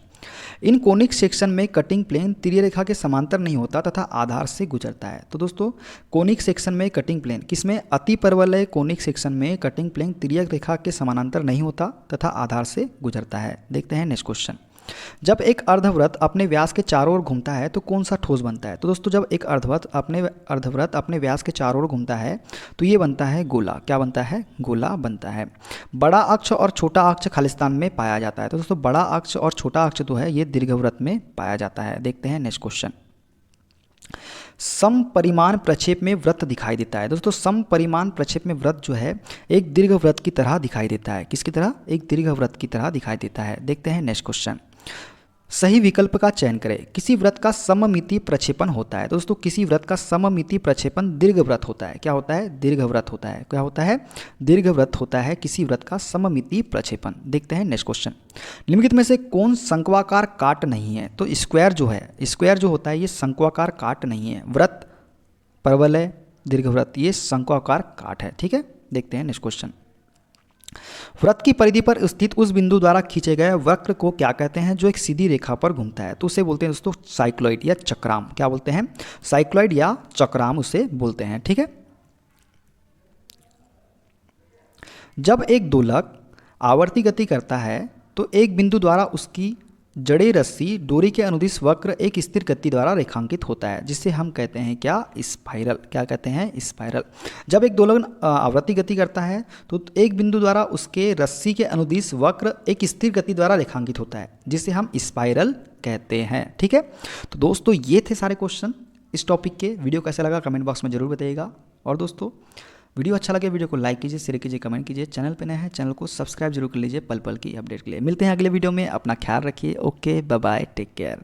इन कोनिक सेक्शन में कटिंग प्लेन तिर्यक रेखा के समांतर नहीं होता तथा आधार से गुजरता है। तो दोस्तों कोनिक सेक्शन में कटिंग प्लेन किसमें? अति परवलय कोनिक सेक्शन में कटिंग प्लेन तिर्यक रेखा के समानांतर नहीं होता तथा आधार से गुजरता है। देखते हैं नेक्स्ट क्वेश्चन। जब एक अर्धवृत्त अपने व्यास के चारों ओर घूमता है तो कौन सा ठोस बनता है? तो दोस्तों जब एक अर्धवृत्त अपने व्यास के चारों ओर घूमता है तो ये बनता है गोला। क्या बनता है? गोला बनता है। बड़ा अक्ष और छोटा अक्ष खालिस्तान में पाया जाता है। तो दोस्तों बड़ा अक्ष और छोटा अक्ष जो है ये दीर्घवृत्त में पाया जाता है। देखते हैं नेक्स्ट क्वेश्चन। समपरिमाण प्रक्षेप में वृत्त दिखाई देता है। दोस्तों समपरिमाण प्रक्षेप में वृत्त जो है एक दीर्घवृत्त की तरह दिखाई देता है। किसकी तरह? एक दीर्घवृत्त की तरह दिखाई देता है। देखते हैं नेक्स्ट क्वेश्चन। सही विकल्प का चयन करें। किसी वृत्त का सममितीय प्रक्षेपण होता है। दोस्तों किसी वृत्त का सममितीय प्रक्षेपण दीर्घवृत्त होता है। क्या होता है? दीर्घवृत्त होता है। क्या होता है? दीर्घवृत्त होता है किसी वृत्त का सममितीय प्रक्षेपण। देखते हैं नेक्स्ट क्वेश्चन। निम्नलिखित में से कौन शंक्वाकार काट नहीं है? तो स्क्वायर जो है, स्क्वायर जो होता है ये शंक्वाकार काट नहीं है। वृत्त, परवलय, दीर्घवृत्त ये शंक्वाकार काट है। ठीक है, देखते हैं नेक्स्ट क्वेश्चन। वृत्त की परिधि पर स्थित उस बिंदु द्वारा खींचे गए वक्र को क्या कहते हैं जो एक सीधी रेखा पर घूमता है? तो उसे बोलते हैं दोस्तों साइक्लॉइड या चक्राम। क्या बोलते हैं? साइक्लॉइड या चक्राम उसे बोलते हैं। ठीक है, जब एक दोलक आवर्ती गति करता है तो एक बिंदु द्वारा उसकी जड़े रस्सी डोरी के अनुदिश वक्र एक स्थिर गति द्वारा रेखांकित होता है जिसे हम कहते हैं क्या? स्पाइरल। क्या कहते हैं? स्पाइरल। जब एक दोलक आवर्ती गति करता है तो एक बिंदु द्वारा उसके रस्सी के अनुदिश वक्र एक स्थिर गति द्वारा रेखांकित होता है जिसे हम स्पाइरल कहते हैं। ठीक है, तो दोस्तों ये थे सारे क्वेश्चन इस टॉपिक के। वीडियो कैसा लगा कमेंट बॉक्स में जरूर बताइएगा। और दोस्तों वीडियो अच्छा लगे वीडियो को लाइक कीजिए, शेयर कीजिए, कमेंट कीजिए। चैनल पे नए हैं चैनल को सब्सक्राइब जरूर कर लीजिए पल पल की अपडेट के लिए। मिलते हैं अगले वीडियो में। अपना ख्याल रखिए। Okay, bye bye, take care.